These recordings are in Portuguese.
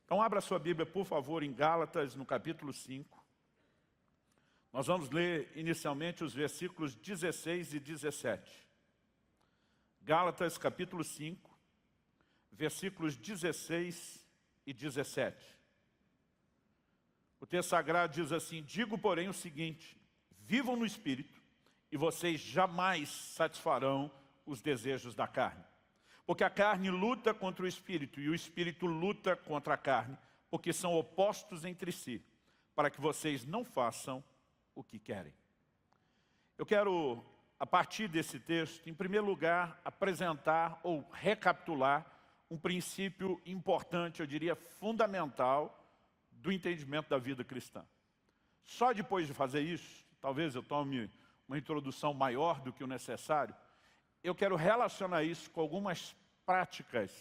Então abra sua Bíblia, por favor, em Gálatas, no capítulo 5. Nós vamos ler inicialmente os versículos 16 e 17. Gálatas, capítulo 5, versículos 16 e 17. O texto sagrado diz assim: digo, porém, o seguinte: vivam no Espírito, e vocês jamais satisfarão os desejos da carne. Porque a carne luta contra o Espírito, e o Espírito luta contra a carne, porque são opostos entre si, para que vocês não façam o que querem. Eu quero, a partir desse texto, em primeiro lugar, apresentar ou recapitular um princípio importante, eu diria fundamental, do entendimento da vida cristã. Só depois de fazer isso, talvez eu tome uma introdução maior do que o necessário, eu quero relacionar isso com algumas práticas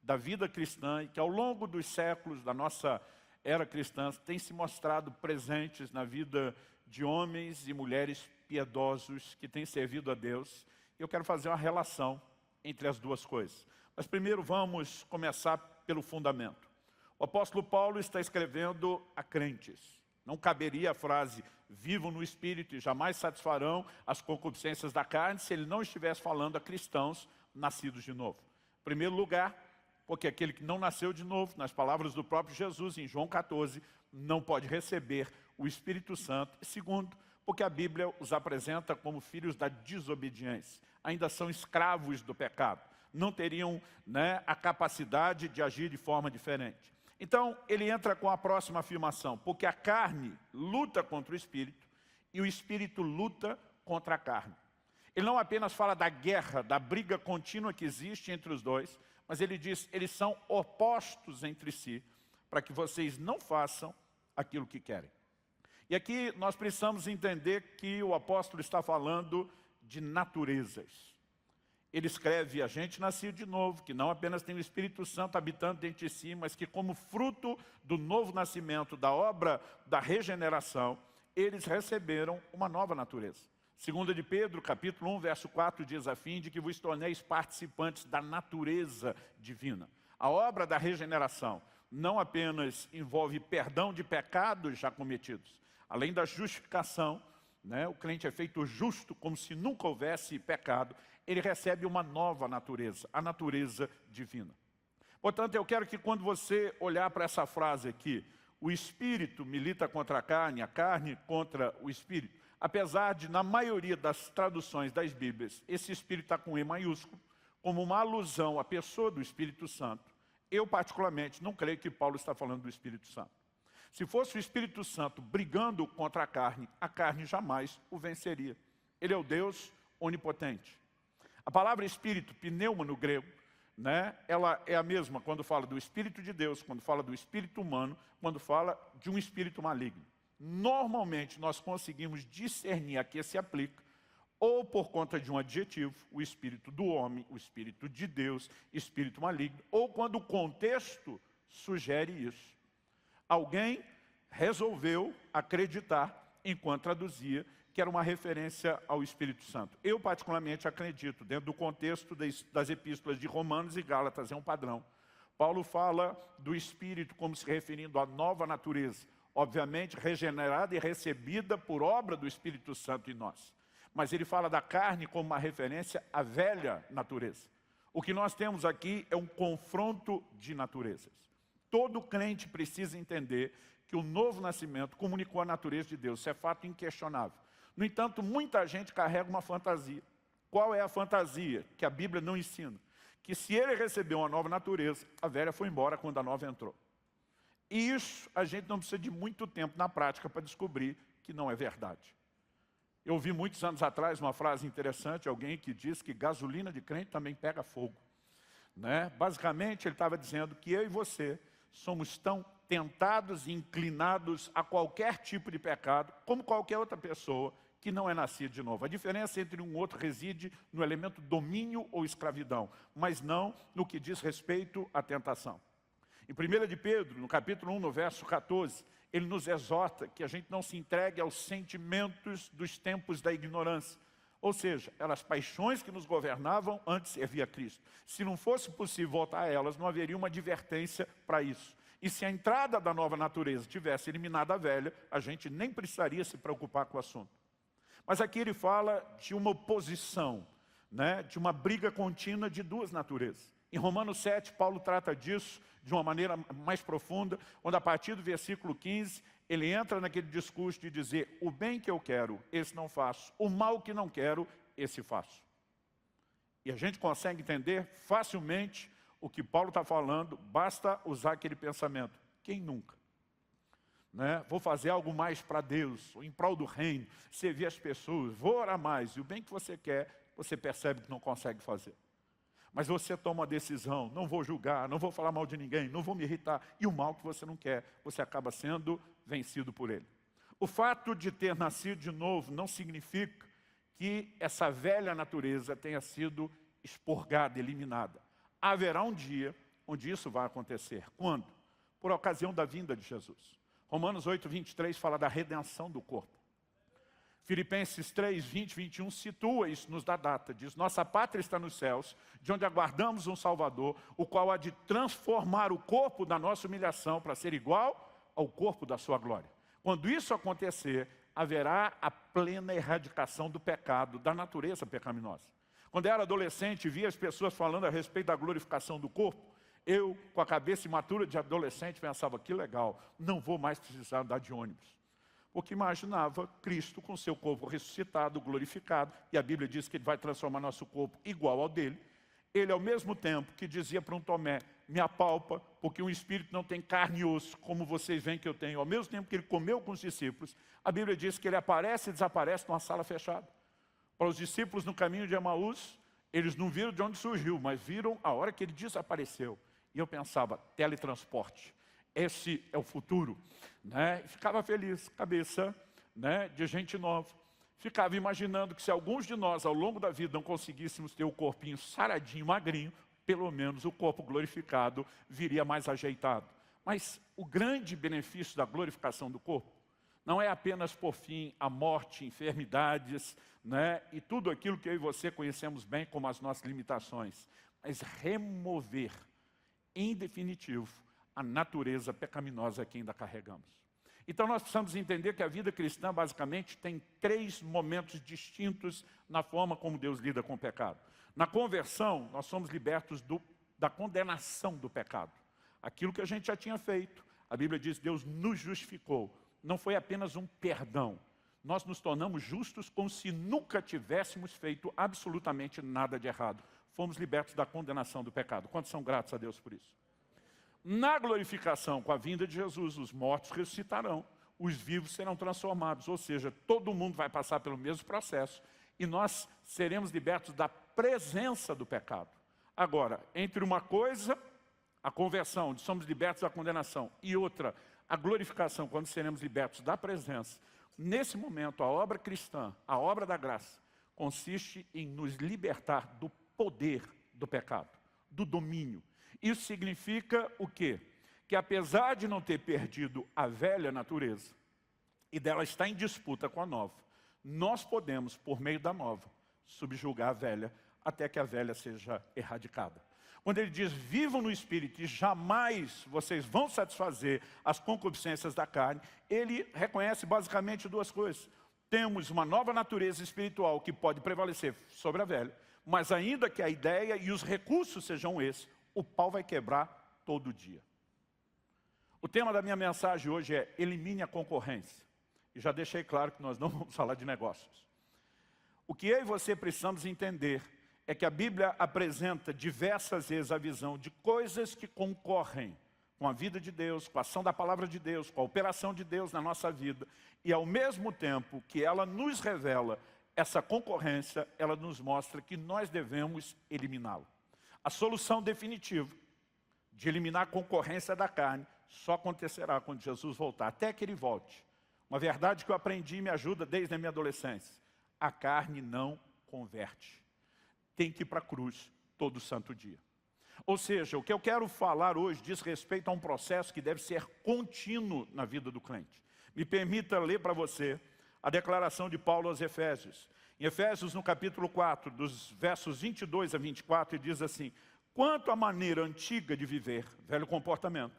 da vida cristã e que ao longo dos séculos da nossa era cristã têm se mostrado presentes na vida de homens e mulheres piedosos que têm servido a Deus. Eu quero fazer uma relação entre as duas coisas. Mas primeiro vamos começar pelo fundamento. O apóstolo Paulo está escrevendo a crentes. Não caberia a frase, vivam no Espírito e jamais satisfarão as concupiscências da carne, se ele não estivesse falando a cristãos nascidos de novo. Em primeiro lugar, porque aquele que não nasceu de novo, nas palavras do próprio Jesus, em João 14, não pode receber o Espírito Santo. E segundo, porque a Bíblia os apresenta como filhos da desobediência. Ainda são escravos do pecado. Não teriam, a capacidade de agir de forma diferente. Então, ele entra com a próxima afirmação, porque a carne luta contra o Espírito e o Espírito luta contra a carne. Ele não apenas fala da guerra, da briga contínua que existe entre os dois, mas ele diz, eles são opostos entre si, para que vocês não façam aquilo que querem. E aqui nós precisamos entender que o apóstolo está falando de naturezas. Ele escreve a gente nascido de novo, que não apenas tem o Espírito Santo habitando dentro de si, mas que como fruto do novo nascimento, da obra da regeneração, eles receberam uma nova natureza. 2 de Pedro, capítulo 1, verso 4, diz a fim de que vos torneis participantes da natureza divina. A obra da regeneração não apenas envolve perdão de pecados já cometidos, além da justificação, o crente é feito justo como se nunca houvesse pecado, ele recebe uma nova natureza, a natureza divina. Portanto, eu quero que quando você olhar para essa frase aqui, o Espírito milita contra a carne contra o Espírito, apesar de, na maioria das traduções das Bíblias, esse Espírito está com E maiúsculo, como uma alusão à pessoa do Espírito Santo, eu particularmente não creio que Paulo está falando do Espírito Santo. Se fosse o Espírito Santo brigando contra a carne jamais o venceria. Ele é o Deus onipotente. A palavra Espírito, pneuma no grego, ela é a mesma quando fala do Espírito de Deus, quando fala do Espírito humano, quando fala de um Espírito maligno. Normalmente nós conseguimos discernir a que se aplica, ou por conta de um adjetivo, o Espírito do homem, o Espírito de Deus, Espírito maligno, ou quando o contexto sugere isso. Alguém resolveu acreditar, enquanto traduzia, que era uma referência ao Espírito Santo. Eu particularmente acredito, dentro do contexto das epístolas de Romanos e Gálatas, é um padrão. Paulo fala do Espírito como se referindo à nova natureza, obviamente regenerada e recebida por obra do Espírito Santo em nós. Mas ele fala da carne como uma referência à velha natureza. O que nós temos aqui é um confronto de naturezas. Todo crente precisa entender que o novo nascimento comunicou a natureza de Deus. Isso é fato inquestionável. No entanto, muita gente carrega uma fantasia. Qual é a fantasia que a Bíblia não ensina? Que se ele recebeu uma nova natureza, a velha foi embora quando a nova entrou. E isso a gente não precisa de muito tempo na prática para descobrir que não é verdade. Eu ouvi muitos anos atrás uma frase interessante, alguém que diz que gasolina de crente também pega fogo. Basicamente, ele estava dizendo que eu e você somos tão tentados e inclinados a qualquer tipo de pecado, como qualquer outra pessoa que não é nascida de novo. A diferença entre um e outro reside no elemento domínio ou escravidão, mas não no que diz respeito à tentação. Em 1 de Pedro, no capítulo 1, no verso 14, ele nos exorta que a gente não se entregue aos sentimentos dos tempos da ignorância. Ou seja, eram as paixões que nos governavam antes de servir a Cristo. Se não fosse possível voltar a elas, não haveria uma advertência para isso. E se a entrada da nova natureza tivesse eliminado a velha, a gente nem precisaria se preocupar com o assunto. Mas aqui ele fala de uma oposição, né, de uma briga contínua de duas naturezas. Em Romanos 7, Paulo trata disso de uma maneira mais profunda, onde a partir do versículo 15, ele entra naquele discurso de dizer: o bem que eu quero, esse não faço, o mal que não quero, esse faço. E a gente consegue entender facilmente o que Paulo está falando, basta usar aquele pensamento: quem nunca? Né? Vou fazer algo mais para Deus, em prol do reino, servir as pessoas, vou orar mais, e o bem que você quer, você percebe que não consegue fazer. Mas você toma uma decisão: não vou julgar, não vou falar mal de ninguém, não vou me irritar, e o mal que você não quer, você acaba sendo vencido por ele. O fato de ter nascido de novo não significa que essa velha natureza tenha sido expurgada, eliminada. Haverá um dia onde isso vai acontecer. Quando? Por ocasião da vinda de Jesus. Romanos 8, 23 fala da redenção do corpo. Filipenses 3, 20, 21 situa isso, nos dá data. Diz: nossa pátria está nos céus, de onde aguardamos um Salvador, o qual há de transformar o corpo da nossa humilhação para ser igual ao corpo da sua glória. Quando isso acontecer, haverá a plena erradicação do pecado, da natureza pecaminosa. Quando eu era adolescente, via as pessoas falando a respeito da glorificação do corpo, eu, com a cabeça imatura de adolescente, pensava: que legal, não vou mais precisar andar de ônibus. Porque imaginava Cristo com seu corpo ressuscitado, glorificado, e a Bíblia diz que ele vai transformar nosso corpo igual ao dele. Ele, ao mesmo tempo que dizia para um Tomé: me apalpa, porque um espírito não tem carne e osso, como vocês veem que eu tenho. Ao mesmo tempo que ele comeu com os discípulos, a Bíblia diz que ele aparece e desaparece numa sala fechada. Para os discípulos no caminho de Emaús, eles não viram de onde surgiu, mas viram a hora que ele desapareceu. E eu pensava: teletransporte, esse é o futuro, né? E ficava feliz, cabeça, né, de gente nova. Ficava imaginando que se alguns de nós, ao longo da vida, não conseguíssemos ter o corpinho saradinho, magrinho, pelo menos o corpo glorificado viria mais ajeitado. Mas o grande benefício da glorificação do corpo não é apenas por fim a morte, enfermidades, né, e tudo aquilo que eu e você conhecemos bem como as nossas limitações, mas remover, em definitivo, a natureza pecaminosa que ainda carregamos. Então nós precisamos entender que a vida cristã basicamente tem 3 momentos distintos na forma como Deus lida com o pecado. Na conversão, nós somos libertos da condenação do pecado. Aquilo que a gente já tinha feito, a Bíblia diz: Deus nos justificou. Não foi apenas um perdão. Nós nos tornamos justos como se nunca tivéssemos feito absolutamente nada de errado. Fomos libertos da condenação do pecado. Quantos são gratos a Deus por isso? Na glorificação, com a vinda de Jesus, os mortos ressuscitarão, os vivos serão transformados, ou seja, todo mundo vai passar pelo mesmo processo e nós seremos libertos da presença do pecado. Agora, entre uma coisa, a conversão, onde somos libertos da condenação, e outra, a glorificação, quando seremos libertos da presença, nesse momento, a obra cristã, a obra da graça, consiste em nos libertar do poder do pecado, do domínio. Isso significa o quê? Que apesar de não ter perdido a velha natureza, e dela estar em disputa com a nova, nós podemos, por meio da nova, subjugar a velha, até que a velha seja erradicada. Quando ele diz: vivam no Espírito e jamais vocês vão satisfazer as concupiscências da carne, ele reconhece basicamente 2 coisas. Temos uma nova natureza espiritual que pode prevalecer sobre a velha, mas ainda que a ideia e os recursos sejam esses, o pau vai quebrar todo dia. O tema da minha mensagem hoje é: elimine a concorrência. E já deixei claro que nós não vamos falar de negócios. O que eu e você precisamos entender é que a Bíblia apresenta diversas vezes a visão de coisas que concorrem com a vida de Deus, com a ação da palavra de Deus, com a operação de Deus na nossa vida. E ao mesmo tempo que ela nos revela essa concorrência, ela nos mostra que nós devemos eliminá-la. A solução definitiva de eliminar a concorrência da carne só acontecerá quando Jesus voltar, até que ele volte. Uma verdade que eu aprendi e me ajuda desde a minha adolescência: a carne não converte. Tem que ir para a cruz todo santo dia. Ou seja, o que eu quero falar hoje diz respeito a um processo que deve ser contínuo na vida do crente. Me permita ler para você a declaração de Paulo aos Efésios. Em Efésios, no capítulo 4, dos versos 22 a 24, ele diz assim: quanto à maneira antiga de viver, velho comportamento,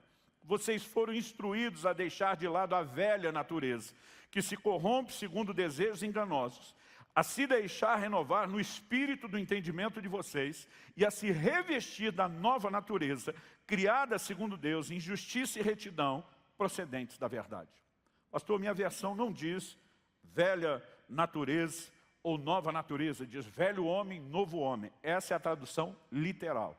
vocês foram instruídos a deixar de lado a velha natureza, que se corrompe segundo desejos enganosos, a se deixar renovar no espírito do entendimento de vocês e a se revestir da nova natureza, criada segundo Deus, em justiça e retidão, procedentes da verdade. Pastor, minha versão não diz velha natureza ou nova natureza, diz velho homem, novo homem. Essa é a tradução literal.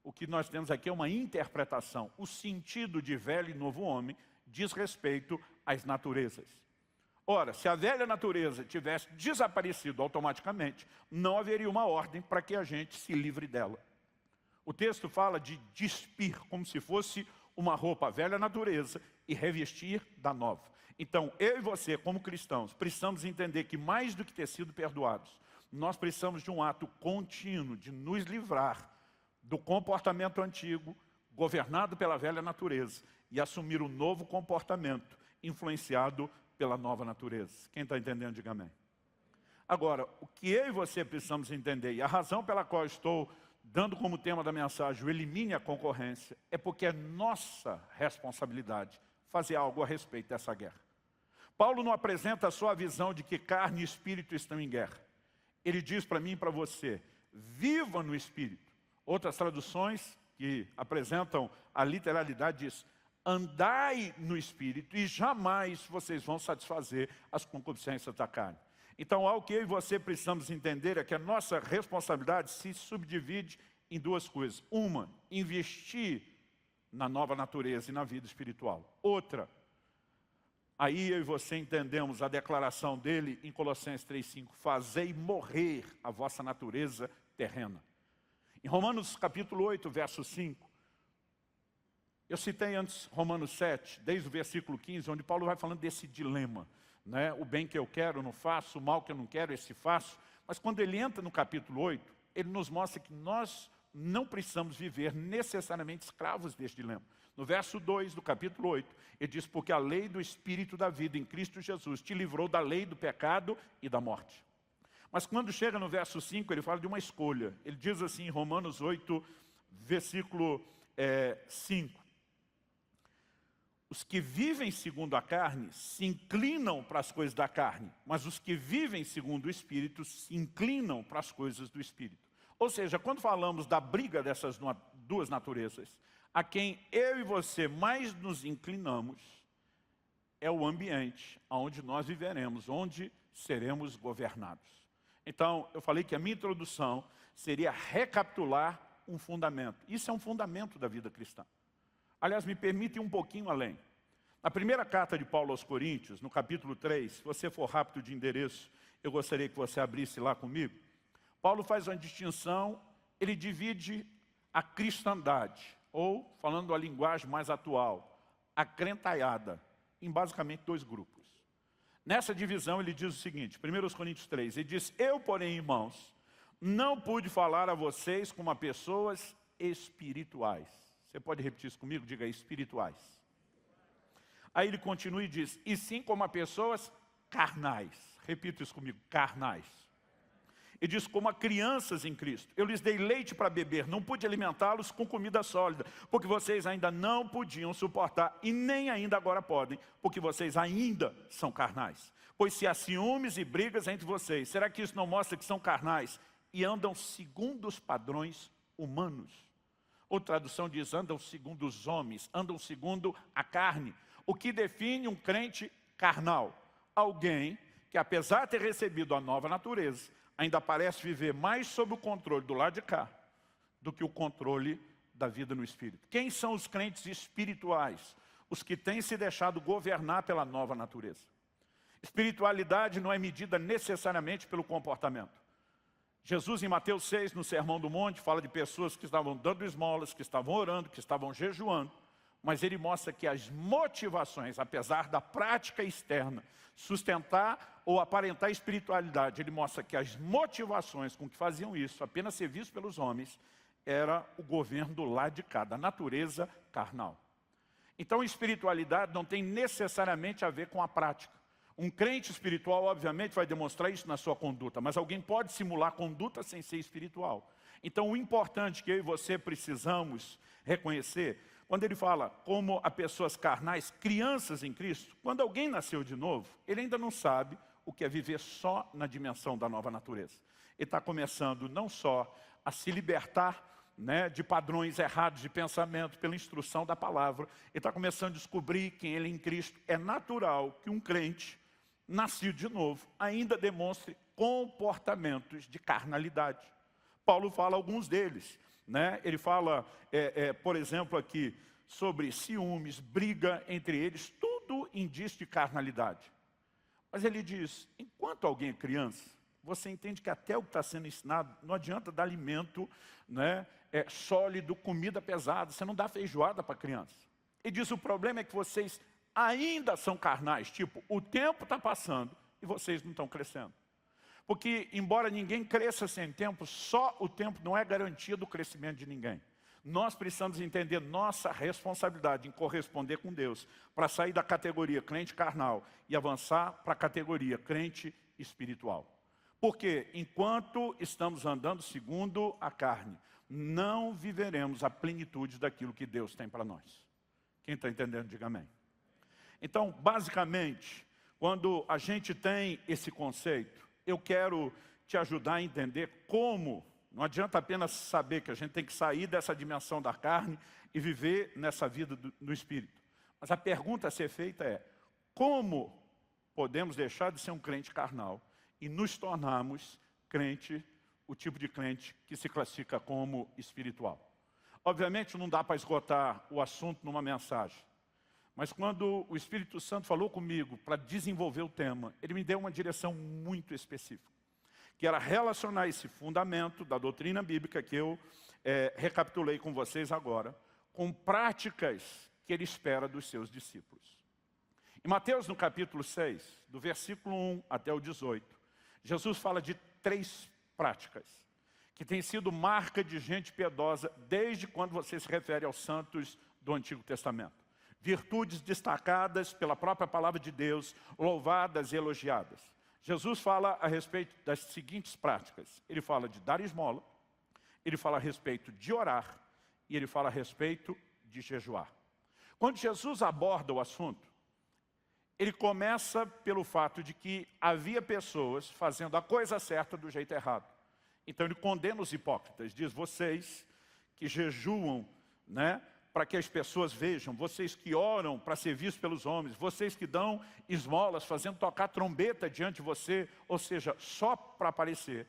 O que nós temos aqui é uma interpretação. O sentido de velho e novo homem diz respeito às naturezas. Ora, se a velha natureza tivesse desaparecido automaticamente, não haveria uma ordem para que a gente se livre dela. O texto fala de despir, como se fosse uma roupa, a velha natureza, e revestir da nova. Então, eu e você, como cristãos, precisamos entender que mais do que ter sido perdoados, nós precisamos de um ato contínuo de nos livrar do comportamento antigo, governado pela velha natureza, e assumir um novo comportamento, influenciado pela nova natureza. Quem está entendendo, diga amém. Agora, o que eu e você precisamos entender, e a razão pela qual eu estou dando como tema da mensagem o elimine a concorrência, é porque é nossa responsabilidade fazer algo a respeito dessa guerra. Paulo não apresenta a sua visão de que carne e espírito estão em guerra. Ele diz para mim e para você, viva no espírito. Outras traduções que apresentam a literalidade diz, andai no espírito e jamais vocês vão satisfazer as concupiscências da carne. Então, algo que eu e você precisamos entender é que a nossa responsabilidade se subdivide em duas coisas. Uma, investir na nova natureza e na vida espiritual. Outra, aí eu e você entendemos a declaração dele em Colossenses 3,5. Fazei morrer a vossa natureza terrena. Em Romanos capítulo 8, verso 5, eu citei antes Romanos 7, desde o versículo 15, onde Paulo vai falando desse dilema. Né? O bem que eu quero não faço, o mal que eu não quero esse faço. Mas quando ele entra no capítulo 8, ele nos mostra que nós não precisamos viver necessariamente escravos deste dilema. No verso 2 do capítulo 8, ele diz, porque a lei do Espírito da vida em Cristo Jesus te livrou da lei do pecado e da morte. Mas quando chega no verso 5, ele fala de uma escolha. Ele diz assim em Romanos 8, versículo 5. Os que vivem segundo a carne se inclinam para as coisas da carne, mas os que vivem segundo o Espírito se inclinam para as coisas do Espírito. Ou seja, quando falamos da briga dessas duas naturezas, a quem eu e você mais nos inclinamos é o ambiente onde nós viveremos, onde seremos governados. Então, eu falei que a minha introdução seria recapitular um fundamento. Isso é um fundamento da vida cristã. Aliás, me permite ir um pouquinho além. Na primeira carta de Paulo aos Coríntios, no capítulo 3, se você for rápido de endereço, eu gostaria que você abrisse lá comigo. Paulo faz uma distinção, ele divide a cristandade, ou, falando a linguagem mais atual, a crentaiada, em basicamente dois grupos. Nessa divisão ele diz o seguinte, 1 Coríntios 3, ele diz, eu, porém, irmãos, não pude falar a vocês como a pessoas espirituais. Você pode repetir isso comigo? Diga espirituais. Aí ele continua e diz, e sim como a pessoas carnais. Repita isso comigo, carnais. Ele diz, como a crianças em Cristo. Eu lhes dei leite para beber, não pude alimentá-los com comida sólida, porque vocês ainda não podiam suportar, e nem ainda agora podem, porque vocês ainda são carnais. Pois se há ciúmes e brigas entre vocês, será que isso não mostra que são carnais e andam segundo os padrões humanos? Outra tradução diz, andam segundo os homens, andam segundo a carne. O que define um crente carnal? Alguém que, apesar de ter recebido a nova natureza, ainda parece viver mais sob o controle do lado de cá do que o controle da vida no Espírito. Quem são os crentes espirituais? Os que têm se deixado governar pela nova natureza. Espiritualidade não é medida necessariamente pelo comportamento. Jesus, em Mateus 6, no Sermão do Monte, fala de pessoas que estavam dando esmolas, que estavam orando, que estavam jejuando, mas ele mostra que as motivações, apesar da prática externa, sustentar ou aparentar espiritualidade, ele mostra que as motivações com que faziam isso, apenas ser visto pelos homens, era o governo do lado de cá, da natureza carnal. Então, espiritualidade não tem necessariamente a ver com a prática. Um crente espiritual, obviamente, vai demonstrar isso na sua conduta, mas alguém pode simular conduta sem ser espiritual. Então, o importante que eu e você precisamos reconhecer, quando ele fala como a pessoas carnais, crianças em Cristo, quando alguém nasceu de novo, ele ainda não sabe o que é viver só na dimensão da nova natureza. Ele está começando não só a se libertar, né, de padrões errados de pensamento pela instrução da palavra, ele está começando a descobrir que ele em Cristo é natural que um crente, nascido de novo, ainda demonstre comportamentos de carnalidade. Paulo fala alguns deles, né? Ele fala, por exemplo, aqui, sobre ciúmes, briga entre eles, tudo indício de carnalidade. Mas ele diz, enquanto alguém é criança, você entende que até o que está sendo ensinado, não adianta dar alimento, né, sólido, comida pesada, você não dá feijoada para a criança. Ele diz, o problema é que vocês ainda são carnais, tipo, o tempo está passando e vocês não estão crescendo. Porque, embora ninguém cresça sem tempo, só o tempo não é garantia do crescimento de ninguém. Nós precisamos entender nossa responsabilidade em corresponder com Deus, para sair da categoria crente carnal e avançar para a categoria crente espiritual. Porque, enquanto estamos andando segundo a carne, não viveremos a plenitude daquilo que Deus tem para nós. Quem está entendendo, diga amém. Então, basicamente, quando a gente tem esse conceito, eu quero te ajudar a entender como, não adianta apenas saber que a gente tem que sair dessa dimensão da carne e viver nessa vida no Espírito. Mas a pergunta a ser feita é, como podemos deixar de ser um crente carnal e nos tornarmos crente, o tipo de crente que se classifica como espiritual? Obviamente não dá para esgotar o assunto numa mensagem. Mas quando o Espírito Santo falou comigo para desenvolver o tema, ele me deu uma direção muito específica, que era relacionar esse fundamento da doutrina bíblica que eu recapitulei com vocês agora, com práticas que ele espera dos seus discípulos. Em Mateus, no capítulo 6, do versículo 1 até o 18, Jesus fala de 3 práticas, que têm sido marca de gente piedosa desde quando você se refere aos santos do Antigo Testamento. Virtudes destacadas pela própria palavra de Deus, louvadas e elogiadas. Jesus fala a respeito das seguintes práticas. Ele fala de dar esmola, ele fala a respeito de orar e ele fala a respeito de jejuar. Quando Jesus aborda o assunto, ele começa pelo fato de que havia pessoas fazendo a coisa certa do jeito errado. Então ele condena os hipócritas, diz, vocês que jejuam, né, para que as pessoas vejam, vocês que oram para ser vistos pelos homens, vocês que dão esmolas, fazendo tocar trombeta diante de você, ou seja, só para aparecer.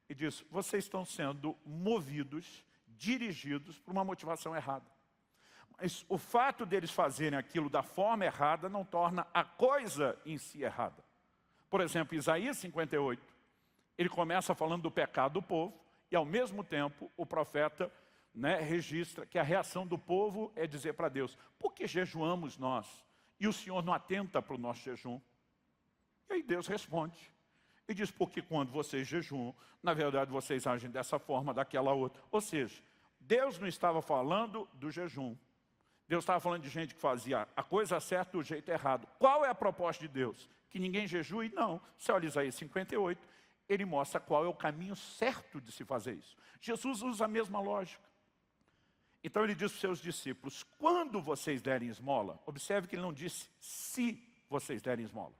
E diz, vocês estão sendo movidos, dirigidos por uma motivação errada. Mas o fato deles fazerem aquilo da forma errada não torna a coisa em si errada. Por exemplo, Isaías 58, ele começa falando do pecado do povo, e ao mesmo tempo o profeta, né, registra que a reação do povo é dizer para Deus, por que jejuamos nós? E o Senhor não atenta para o nosso jejum? E aí Deus responde. E diz, porque quando vocês jejuam, na verdade vocês agem dessa forma, daquela outra. Ou seja, Deus não estava falando do jejum. Deus estava falando de gente que fazia a coisa certa do jeito errado. Qual é a proposta de Deus? Que ninguém jejue? Não. Você olha Isaías 58, ele mostra qual é o caminho certo de se fazer isso. Jesus usa a mesma lógica. Então ele diz para os seus discípulos, quando vocês derem esmola, observe que ele não disse se vocês derem esmola.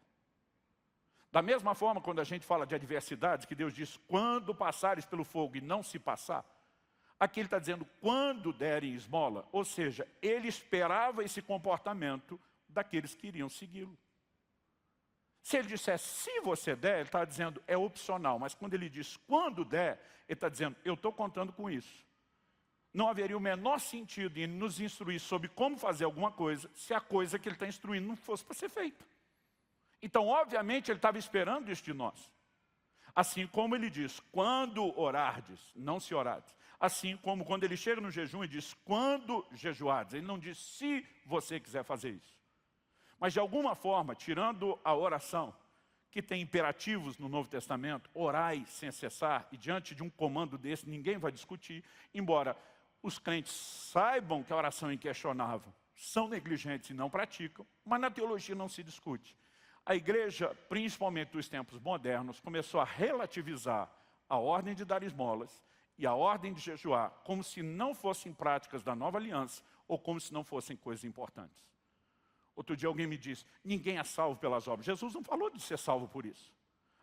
Da mesma forma, quando a gente fala de adversidades, que Deus diz, quando passares pelo fogo e não se passar, aqui ele está dizendo, quando derem esmola, ou seja, ele esperava esse comportamento daqueles que iriam segui-lo. Se ele disser, se você der, ele está dizendo, é opcional, mas quando ele diz, quando der, ele está dizendo, eu estou contando com isso. Não haveria o menor sentido em nos instruir sobre como fazer alguma coisa, se a coisa que ele está instruindo não fosse para ser feita. Então, obviamente, ele estava esperando isso de nós. Assim como ele diz, quando orardes, não se orardes. Assim como quando ele chega no jejum e diz, quando jejuardes. Ele não diz, se você quiser fazer isso. Mas, de alguma forma, tirando a oração, que tem imperativos no Novo Testamento, orai sem cessar, e diante de um comando desse, ninguém vai discutir, embora os crentes saibam que a oração é inquestionável, são negligentes e não praticam, mas na teologia não se discute. A igreja, principalmente dos tempos modernos, começou a relativizar a ordem de dar esmolas e a ordem de jejuar, como se não fossem práticas da nova aliança, ou como se não fossem coisas importantes. Outro dia alguém me disse, ninguém é salvo pelas obras. Jesus não falou de ser salvo por isso.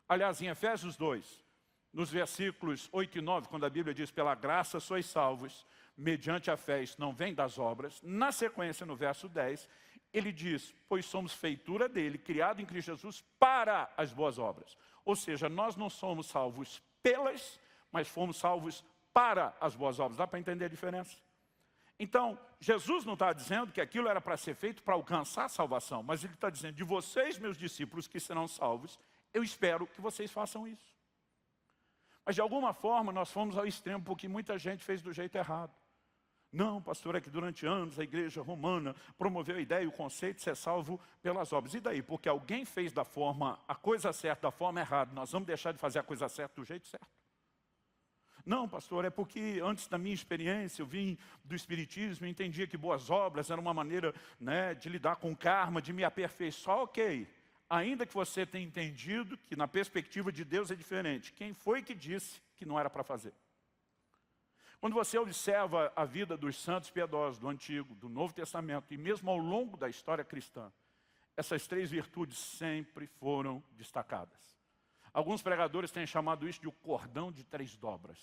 Aliás, em Efésios 2, nos versículos 8 e 9, quando a Bíblia diz, pela graça sois salvos, mediante a fé, isso não vem das obras. Na sequência, no verso 10, ele diz, pois somos feitura dele, criado em Cristo Jesus para as boas obras. Ou seja, nós não somos salvos pelas, mas fomos salvos para as boas obras. Dá para entender a diferença? Então, Jesus não está dizendo que aquilo era para ser feito para alcançar a salvação, mas ele está dizendo, de vocês, meus discípulos, que serão salvos, eu espero que vocês façam isso. Mas de alguma forma nós fomos ao extremo, porque muita gente fez do jeito errado. Não, pastor, é que durante anos a igreja romana promoveu a ideia e o conceito de ser salvo pelas obras. E daí? Porque alguém fez a coisa certa da forma errada, nós vamos deixar de fazer a coisa certa do jeito certo? Não, pastor, é porque antes da minha experiência eu vim do Espiritismo e entendia que boas obras eram uma maneira, né, de lidar com o karma, de me aperfeiçoar. Ok, ainda que você tenha entendido que na perspectiva de Deus é diferente. Quem foi que disse que não era para fazer? Quando você observa a vida dos santos piedosos do Antigo, do Novo Testamento e mesmo ao longo da história cristã, essas três virtudes sempre foram destacadas. Alguns pregadores têm chamado isso de o cordão de 3 dobras.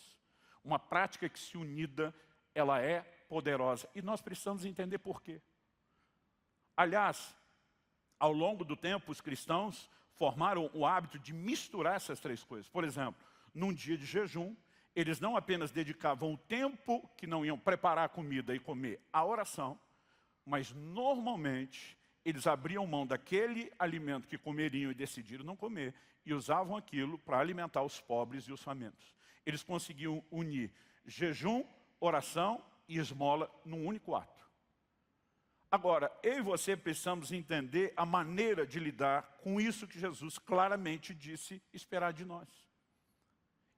Uma prática que, se unida, ela é poderosa. E nós precisamos entender por quê. Aliás, ao longo do tempo, os cristãos formaram o hábito de misturar essas 3 coisas. Por exemplo, num dia de jejum, eles não apenas dedicavam o tempo que não iam preparar a comida e comer à oração, mas normalmente eles abriam mão daquele alimento que comeriam e decidiram não comer e usavam aquilo para alimentar os pobres e os famintos. Eles conseguiam unir jejum, oração e esmola num único ato. Agora, eu e você precisamos entender a maneira de lidar com isso que Jesus claramente disse esperar de nós.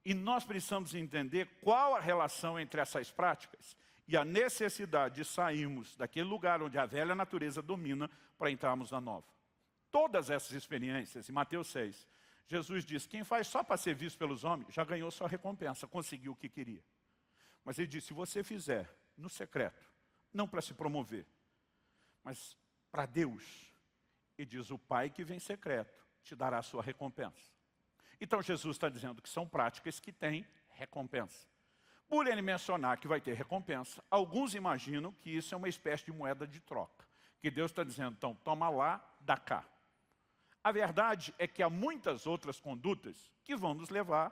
E nós precisamos entender qual a relação entre essas práticas e a necessidade de sairmos daquele lugar onde a velha natureza domina para entrarmos na nova. Todas essas experiências, em Mateus 6, Jesus diz, quem faz só para ser visto pelos homens, já ganhou sua recompensa, conseguiu o que queria. Mas ele disse, se você fizer no secreto, não para se promover, mas para Deus, ele diz, o Pai que vem secreto te dará a sua recompensa. Então Jesus está dizendo que são práticas que têm recompensa. Por ele mencionar que vai ter recompensa, alguns imaginam que isso é uma espécie de moeda de troca. Que Deus está dizendo, então, toma lá, dá cá. A verdade é que há muitas outras condutas que vão nos levar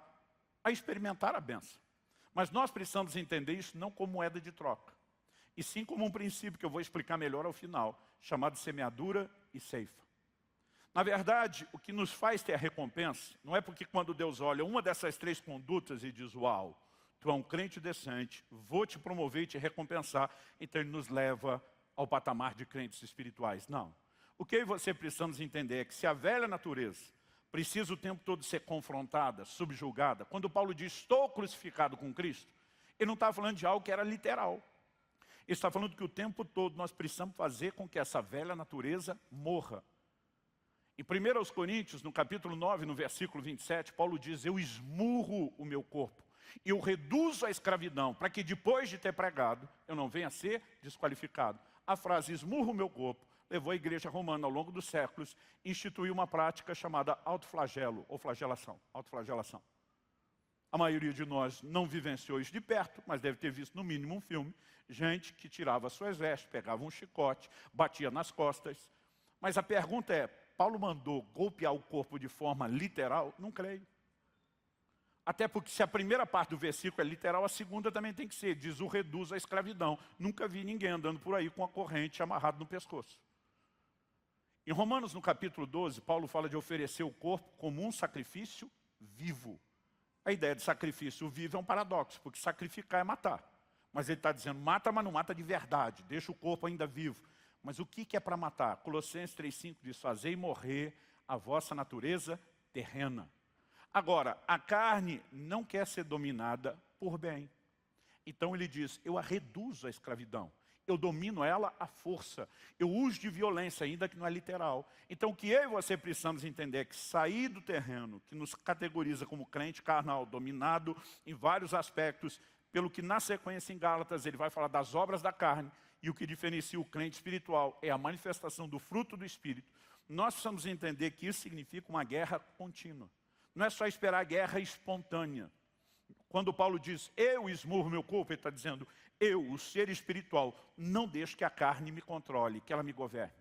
a experimentar a bênção. Mas nós precisamos entender isso não como moeda de troca, e sim como um princípio que eu vou explicar melhor ao final, chamado semeadura e ceifa. Na verdade, o que nos faz ter a recompensa, não é porque quando Deus olha uma dessas 3 condutas e diz, uau, tu é um crente decente, vou te promover e te recompensar, então ele nos leva ao patamar de crentes espirituais. Não. O que eu e você precisamos entender é que se a velha natureza precisa o tempo todo ser confrontada, subjugada, quando Paulo diz, estou crucificado com Cristo, ele não está falando de algo que era literal. Ele está falando que o tempo todo nós precisamos fazer com que essa velha natureza morra. Em 1 Coríntios, no capítulo 9, no versículo 27, Paulo diz, eu esmurro o meu corpo, eu reduzo a escravidão, para que depois de ter pregado, eu não venha a ser desqualificado. A frase esmurro o meu corpo levou a igreja romana, ao longo dos séculos, a instituir uma prática chamada autoflagelo, ou flagelação, autoflagelação. A maioria de nós não vivenciou isso de perto, mas deve ter visto no mínimo um filme, gente que tirava suas vestes, pegava um chicote, batia nas costas. Mas a pergunta é, Paulo mandou golpear o corpo de forma literal? Não creio. Até porque se a primeira parte do versículo é literal, a segunda também tem que ser. Diz o reduz a escravidão. Nunca vi ninguém andando por aí com a corrente amarrado no pescoço. Em Romanos, no capítulo 12, Paulo fala de oferecer o corpo como um sacrifício vivo. A ideia de sacrifício vivo é um paradoxo, porque sacrificar é matar. Mas ele está dizendo, mata, mas não mata de verdade. Deixa o corpo ainda vivo. Mas o que é para matar? Colossenses 3,5 diz, fazei morrer a vossa natureza terrena. Agora, a carne não quer ser dominada por bem. Então ele diz, eu a reduzo à escravidão. Eu domino ela à força. Eu uso de violência, ainda que não é literal. Então o que eu e você precisamos entender é que sair do terreno, que nos categoriza como crente carnal, dominado em vários aspectos, pelo que na sequência em Gálatas ele vai falar das obras da carne, e o que diferencia o crente espiritual é a manifestação do fruto do Espírito, nós precisamos entender que isso significa uma guerra contínua. Não é só esperar a guerra espontânea. Quando Paulo diz, eu esmurro meu corpo, ele está dizendo, eu, o ser espiritual, não deixo que a carne me controle, que ela me governe.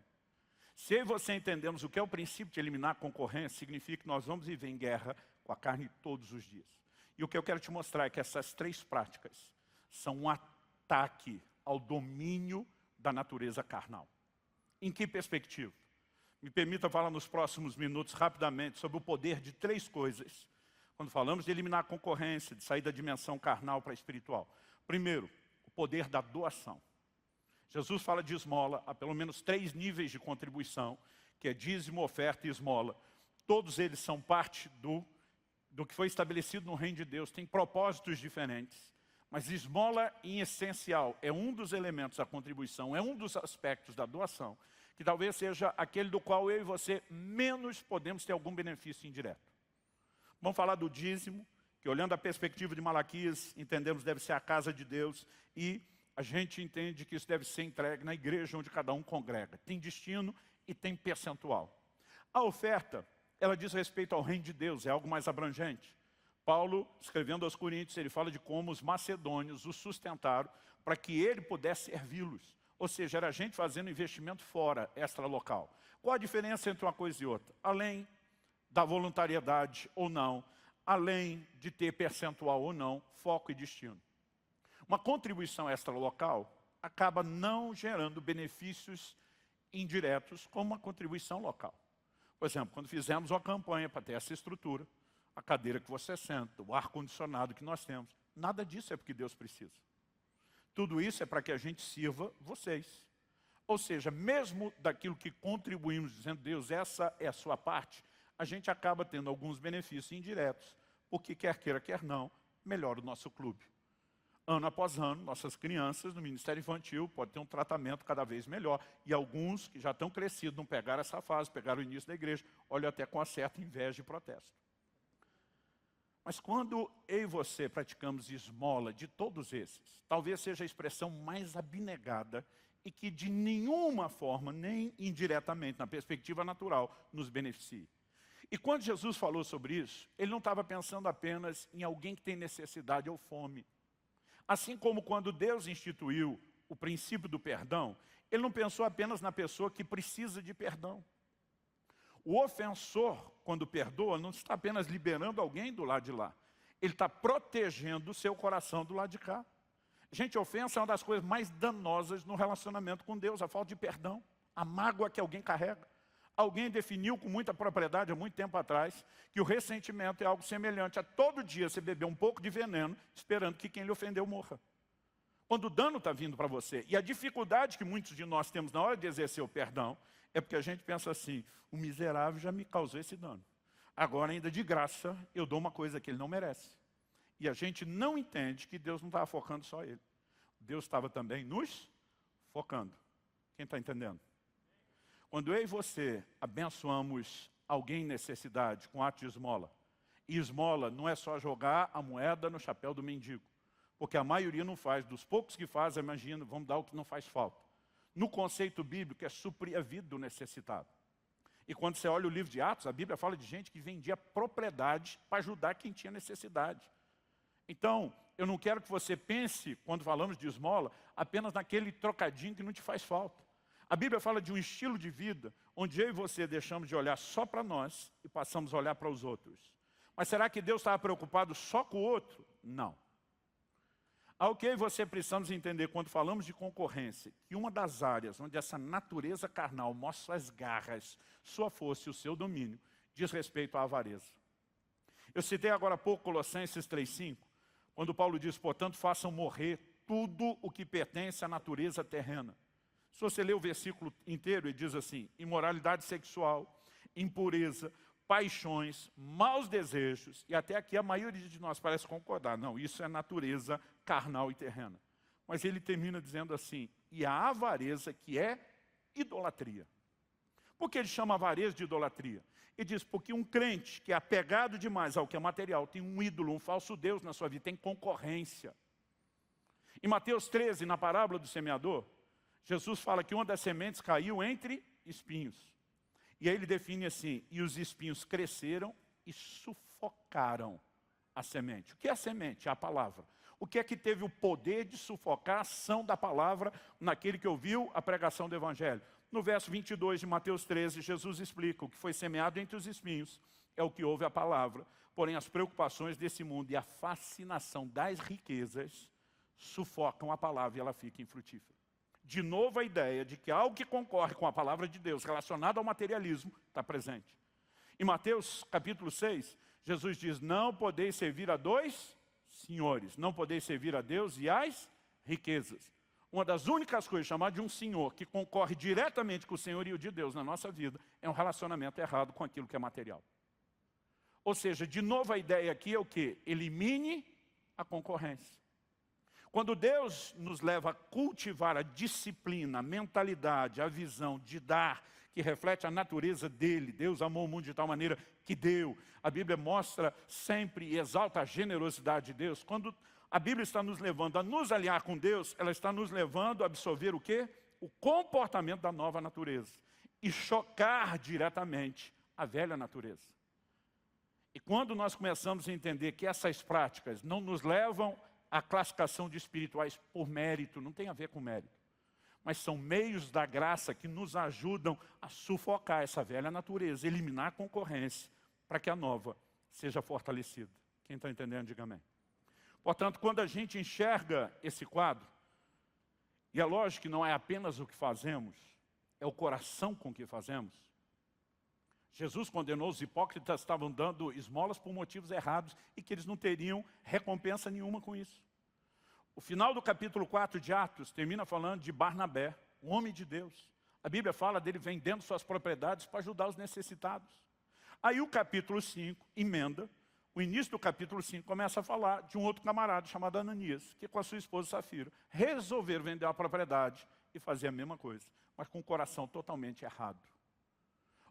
Se eu e você entendemos o que é o princípio de eliminar a concorrência, significa que nós vamos viver em guerra com a carne todos os dias. E o que eu quero te mostrar é que essas três práticas são um ataque ao domínio da natureza carnal. Em que perspectiva? Me permita falar nos próximos minutos rapidamente sobre o poder de três coisas. Quando falamos de eliminar a concorrência, de sair da dimensão carnal para a espiritual. Primeiro, o poder da doação. Jesus fala de esmola, há pelo menos 3 níveis de contribuição, que é dízimo, oferta e esmola. Todos eles são parte do que foi estabelecido no reino de Deus, tem propósitos diferentes. Mas esmola, em essencial, é um dos elementos da contribuição, é um dos aspectos da doação, que talvez seja aquele do qual eu e você menos podemos ter algum benefício indireto. Vamos falar do dízimo, que olhando a perspectiva de Malaquias, entendemos deve ser a casa de Deus, e a gente entende que isso deve ser entregue na igreja onde cada um congrega. Tem destino e tem percentual. A oferta, ela diz respeito ao reino de Deus, é algo mais abrangente. Paulo, escrevendo aos Coríntios, ele fala de como os macedônios o sustentaram para que ele pudesse servi-los. Ou seja, era gente fazendo investimento fora, extra-local. Qual a diferença entre uma coisa e outra? Além da voluntariedade ou não, além de ter percentual ou não, foco e destino. Uma contribuição extra-local acaba não gerando benefícios indiretos como uma contribuição local. Por exemplo, quando fizemos uma campanha para ter essa estrutura, a cadeira que você senta, o ar-condicionado que nós temos, nada disso é porque Deus precisa. Tudo isso é para que a gente sirva vocês. Ou seja, mesmo daquilo que contribuímos, dizendo, Deus, essa é a sua parte, a gente acaba tendo alguns benefícios indiretos, porque quer queira, quer não, melhora o nosso clube. Ano após ano, nossas crianças no Ministério Infantil podem ter um tratamento cada vez melhor. E alguns que já estão crescidos não pegaram essa fase, pegaram o início da igreja, olham até com uma certa inveja e protesto. Mas quando eu e você praticamos esmola de todos esses, talvez seja a expressão mais abnegada e que de nenhuma forma, nem indiretamente, na perspectiva natural, nos beneficie. E quando Jesus falou sobre isso, ele não estava pensando apenas em alguém que tem necessidade ou fome. Assim como quando Deus instituiu o princípio do perdão, ele não pensou apenas na pessoa que precisa de perdão. O ofensor, quando perdoa, não está apenas liberando alguém do lado de lá. Ele está protegendo o seu coração do lado de cá. Gente, ofensa é uma das coisas mais danosas no relacionamento com Deus, a falta de perdão, a mágoa que alguém carrega. Alguém definiu com muita propriedade há muito tempo atrás que o ressentimento é algo semelhante a todo dia você beber um pouco de veneno esperando que quem lhe ofendeu morra. Quando o dano está vindo para você. E a dificuldade que muitos de nós temos na hora de exercer o perdão é porque a gente pensa assim, o miserável já me causou esse dano. Agora ainda de graça eu dou uma coisa que ele não merece. E a gente não entende que Deus não estava focando só ele. Deus estava também nos focando. Quem está entendendo? Quando eu e você abençoamos alguém em necessidade com ato de esmola, e esmola não é só jogar a moeda no chapéu do mendigo, porque a maioria não faz, dos poucos que fazem, imagina, vamos dar o que não faz falta. No conceito bíblico é suprir a vida do necessitado. E quando você olha o livro de Atos, a Bíblia fala de gente que vendia propriedade para ajudar quem tinha necessidade. Então, eu não quero que você pense, quando falamos de esmola, apenas naquele trocadinho que não te faz falta. A Bíblia fala de um estilo de vida onde eu e você deixamos de olhar só para nós e passamos a olhar para os outros. Mas será que Deus estava preocupado só com o outro? Não. Ao que eu e você precisamos entender quando falamos de concorrência, que uma das áreas onde essa natureza carnal mostra suas garras, sua força e o seu domínio, diz respeito à avareza. Eu citei agora há pouco Colossenses 3,5, quando Paulo diz, portanto, façam morrer tudo o que pertence à natureza terrena. Se você ler o versículo inteiro, ele diz assim, imoralidade sexual, impureza, paixões, maus desejos, e até aqui a maioria de nós parece concordar, não, isso é natureza carnal e terrena. Mas ele termina dizendo assim, e a avareza que é idolatria. Por que ele chama avareza de idolatria? Ele diz, porque um crente que é apegado demais ao que é material, tem um ídolo, um falso Deus na sua vida, tem concorrência. Em Mateus 13, na parábola do semeador, Jesus fala que uma das sementes caiu entre espinhos. E aí ele define assim, e os espinhos cresceram e sufocaram a semente. O que é a semente? É a palavra. O que é que teve o poder de sufocar a ação da palavra naquele que ouviu a pregação do Evangelho? No verso 22 de Mateus 13, Jesus explica, o que foi semeado entre os espinhos é o que ouve a palavra. Porém, as preocupações desse mundo e a fascinação das riquezas sufocam a palavra e ela fica infrutífera. De novo a ideia de que algo que concorre com a palavra de Deus relacionado ao materialismo está presente. Em Mateus capítulo 6, Jesus diz, não podeis servir a dois senhores, não podeis servir a Deus e às riquezas. Uma das únicas coisas chamadas de um senhor que concorre diretamente com o senhorio de Deus na nossa vida é um relacionamento errado com aquilo que é material. Ou seja, de novo a ideia aqui é o quê? Elimine a concorrência. Quando Deus nos leva a cultivar a disciplina, a mentalidade, a visão de dar, que reflete a natureza dele, Deus amou o mundo de tal maneira que deu. A Bíblia mostra sempre e exalta a generosidade de Deus. Quando a Bíblia está nos levando a nos alinhar com Deus, ela está nos levando a absorver o quê? O comportamento da nova natureza. E chocar diretamente a velha natureza. E quando nós começamos a entender que essas práticas não nos levam à classificação de espirituais por mérito, não tem a ver com mérito, mas são meios da graça que nos ajudam a sufocar essa velha natureza, eliminar a concorrência, para que a nova seja fortalecida. Quem está entendendo, diga amém. Portanto, quando a gente enxerga esse quadro, e é lógico que não é apenas o que fazemos, é o coração com que fazemos. Jesus condenou os hipócritas que estavam dando esmolas por motivos errados e que eles não teriam recompensa nenhuma com isso. O final do capítulo 4 de Atos termina falando de Barnabé, um homem de Deus. A Bíblia fala dele vendendo suas propriedades para ajudar os necessitados. Aí o capítulo 5 emenda, o início do capítulo 5 começa a falar de um outro camarada chamado Ananias, que com a sua esposa Safira resolveram vender a propriedade e fazer a mesma coisa, mas com o coração totalmente errado.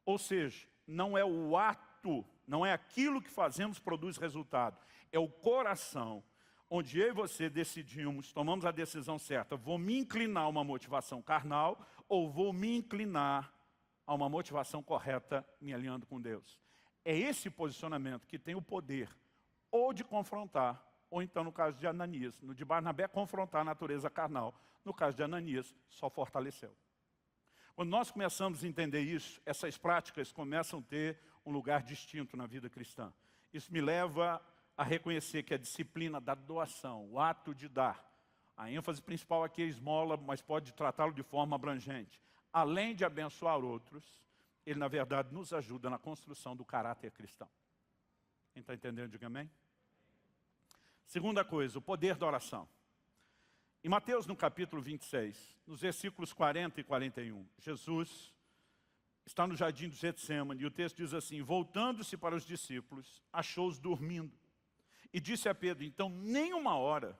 Ou seja, não é o ato, não é aquilo que fazemos que produz resultado, é o coração, onde eu e você decidimos, tomamos a decisão certa, vou me inclinar a uma motivação carnal ou vou me inclinar a uma motivação correta, me alinhando com Deus. É esse posicionamento que tem o poder ou de confrontar, ou então no caso de Ananias, no de Barnabé confrontar a natureza carnal, no caso de Ananias só fortaleceu. Quando nós começamos a entender isso, essas práticas começam a ter um lugar distinto na vida cristã. Isso me leva a reconhecer que a disciplina da doação, o ato de dar, a ênfase principal aqui é esmola, mas pode tratá-lo de forma abrangente. Além de abençoar outros, ele na verdade nos ajuda na construção do caráter cristão. Quem está entendendo, diga amém. Segunda coisa, o poder da oração. Em Mateus, no capítulo 26, nos versículos 40 e 41, Jesus está no jardim do Getsêmani, e o texto diz assim, voltando-se para os discípulos, achou-os dormindo, e disse a Pedro, então nem uma hora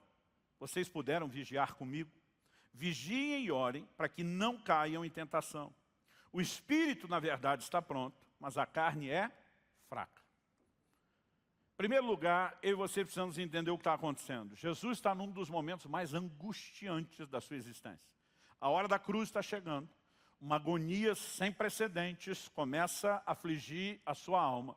vocês puderam vigiar comigo? Vigiem e orem para que não caiam em tentação. O espírito, na verdade, está pronto, mas a carne é fraca. Em primeiro lugar, eu e você precisamos entender o que está acontecendo. Jesus está num dos momentos mais angustiantes da sua existência. A hora da cruz está chegando. Uma agonia sem precedentes começa a afligir a sua alma.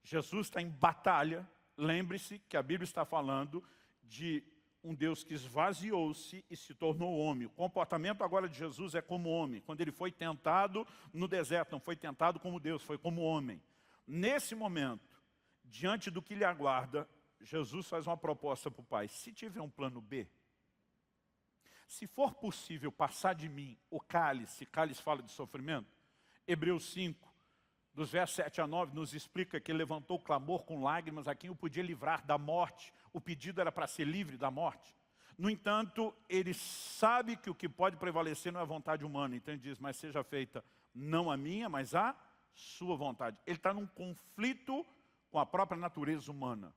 Jesus está em batalha. Lembre-se que a Bíblia está falando de um Deus que esvaziou-se e se tornou homem. O comportamento agora de Jesus é como homem. Quando ele foi tentado no deserto, não foi tentado como Deus, foi como homem. Nesse momento, diante do que lhe aguarda, Jesus faz uma proposta para o Pai. Se tiver um plano B, se for possível passar de mim o cálice, cálice fala de sofrimento, Hebreus 5, dos versos 7 a 9, nos explica que ele levantou clamor com lágrimas a quem o podia livrar da morte. O pedido era para ser livre da morte. No entanto, ele sabe que o que pode prevalecer não é a vontade humana. Então ele diz, mas seja feita não a minha, mas a sua vontade. Ele está num conflito com a própria natureza humana.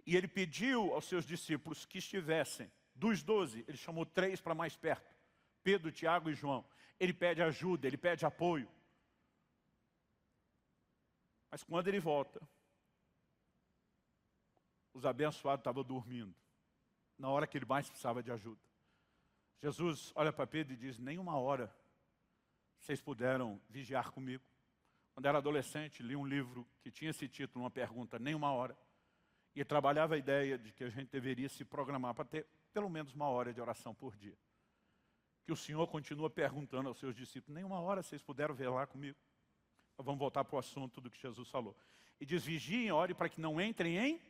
E ele pediu aos seus discípulos que estivessem, dos 12, ele chamou 3 para mais perto, Pedro, Tiago e João. Ele pede ajuda, ele pede apoio. Mas quando ele volta, os abençoados estavam dormindo, na hora que ele mais precisava de ajuda. Jesus olha para Pedro e diz, nem uma hora vocês puderam vigiar comigo. Quando era adolescente, li um livro que tinha esse título, uma pergunta, nem uma hora. E trabalhava a ideia de que a gente deveria se programar para ter pelo menos uma hora de oração por dia. Que o Senhor continua perguntando aos seus discípulos, nem uma hora vocês puderam velar comigo. Então, vamos voltar para o assunto do que Jesus falou. E diz, vigiem e orem para que não entrem em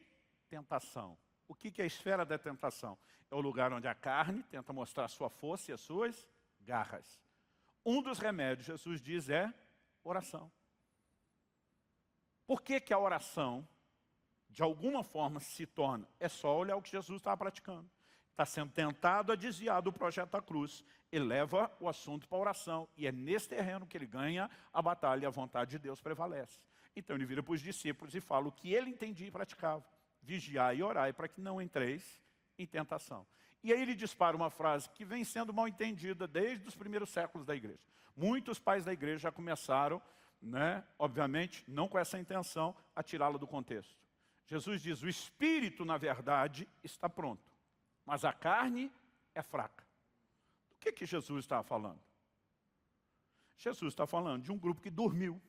tentação. O que é a esfera da tentação? É o lugar onde a carne tenta mostrar a sua força e as suas garras. Um dos remédios, Jesus diz, é oração. Por que a oração, de alguma forma, se torna? É só olhar o que Jesus estava praticando. Está sendo tentado a desviar do projeto da cruz. Ele leva o assunto para a oração. E é nesse terreno que ele ganha a batalha e a vontade de Deus prevalece. Então ele vira para os discípulos e fala o que ele entendia e praticava. Vigiai e orai para que não entreis em tentação. E aí ele dispara uma frase que vem sendo mal entendida desde os primeiros séculos da igreja. Muitos pais da igreja já começaram, obviamente, não com essa intenção, a tirá-la do contexto. Jesus diz, o espírito, na verdade, está pronto, mas a carne é fraca. Do que Jesus estava falando? Jesus está falando de um grupo que dormiu.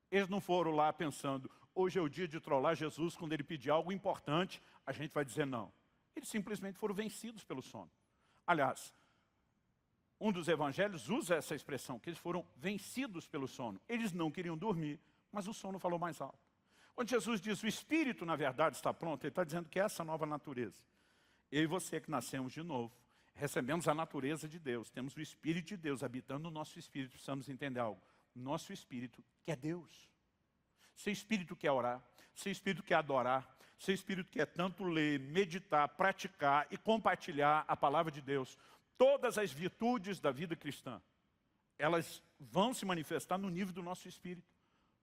Eles não foram lá pensando, hoje é o dia de trollar Jesus, quando ele pedir algo importante, a gente vai dizer não. Eles simplesmente foram vencidos pelo sono. Aliás, um dos evangelhos usa essa expressão, que eles foram vencidos pelo sono. Eles não queriam dormir, mas o sono falou mais alto. Quando Jesus diz, o espírito na verdade está pronto, ele está dizendo que é essa nova natureza. Eu e você que nascemos de novo, recebemos a natureza de Deus, temos o Espírito de Deus habitando no nosso espírito, precisamos entender algo. Nosso espírito quer Deus. Seu espírito quer orar, seu espírito quer adorar, seu espírito quer tanto ler, meditar, praticar e compartilhar a palavra de Deus. Todas as virtudes da vida cristã, elas vão se manifestar no nível do nosso espírito.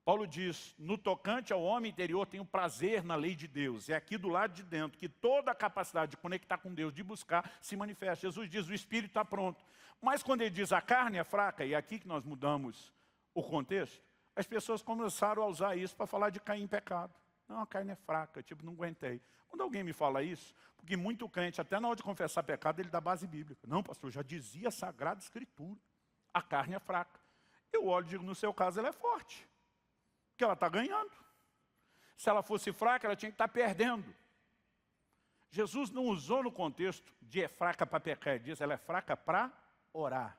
Paulo diz, no tocante ao homem interior, tenho prazer na lei de Deus. É aqui do lado de dentro que toda a capacidade de conectar com Deus, de buscar, se manifesta. Jesus diz, o espírito está pronto. Mas quando ele diz, a carne é fraca, e é aqui que nós mudamos o contexto, as pessoas começaram a usar isso para falar de cair em pecado. Não, a carne é fraca, tipo, não aguentei. Quando alguém me fala isso, porque muito crente, até na hora de confessar pecado, ele dá base bíblica. Não, pastor, já dizia a Sagrada Escritura, a carne é fraca. Eu olho e digo, no seu caso, ela é forte. Porque ela está ganhando. Se ela fosse fraca, ela tinha que estar perdendo. Jesus não usou no contexto de é fraca para pecar, ele diz ela é fraca para orar.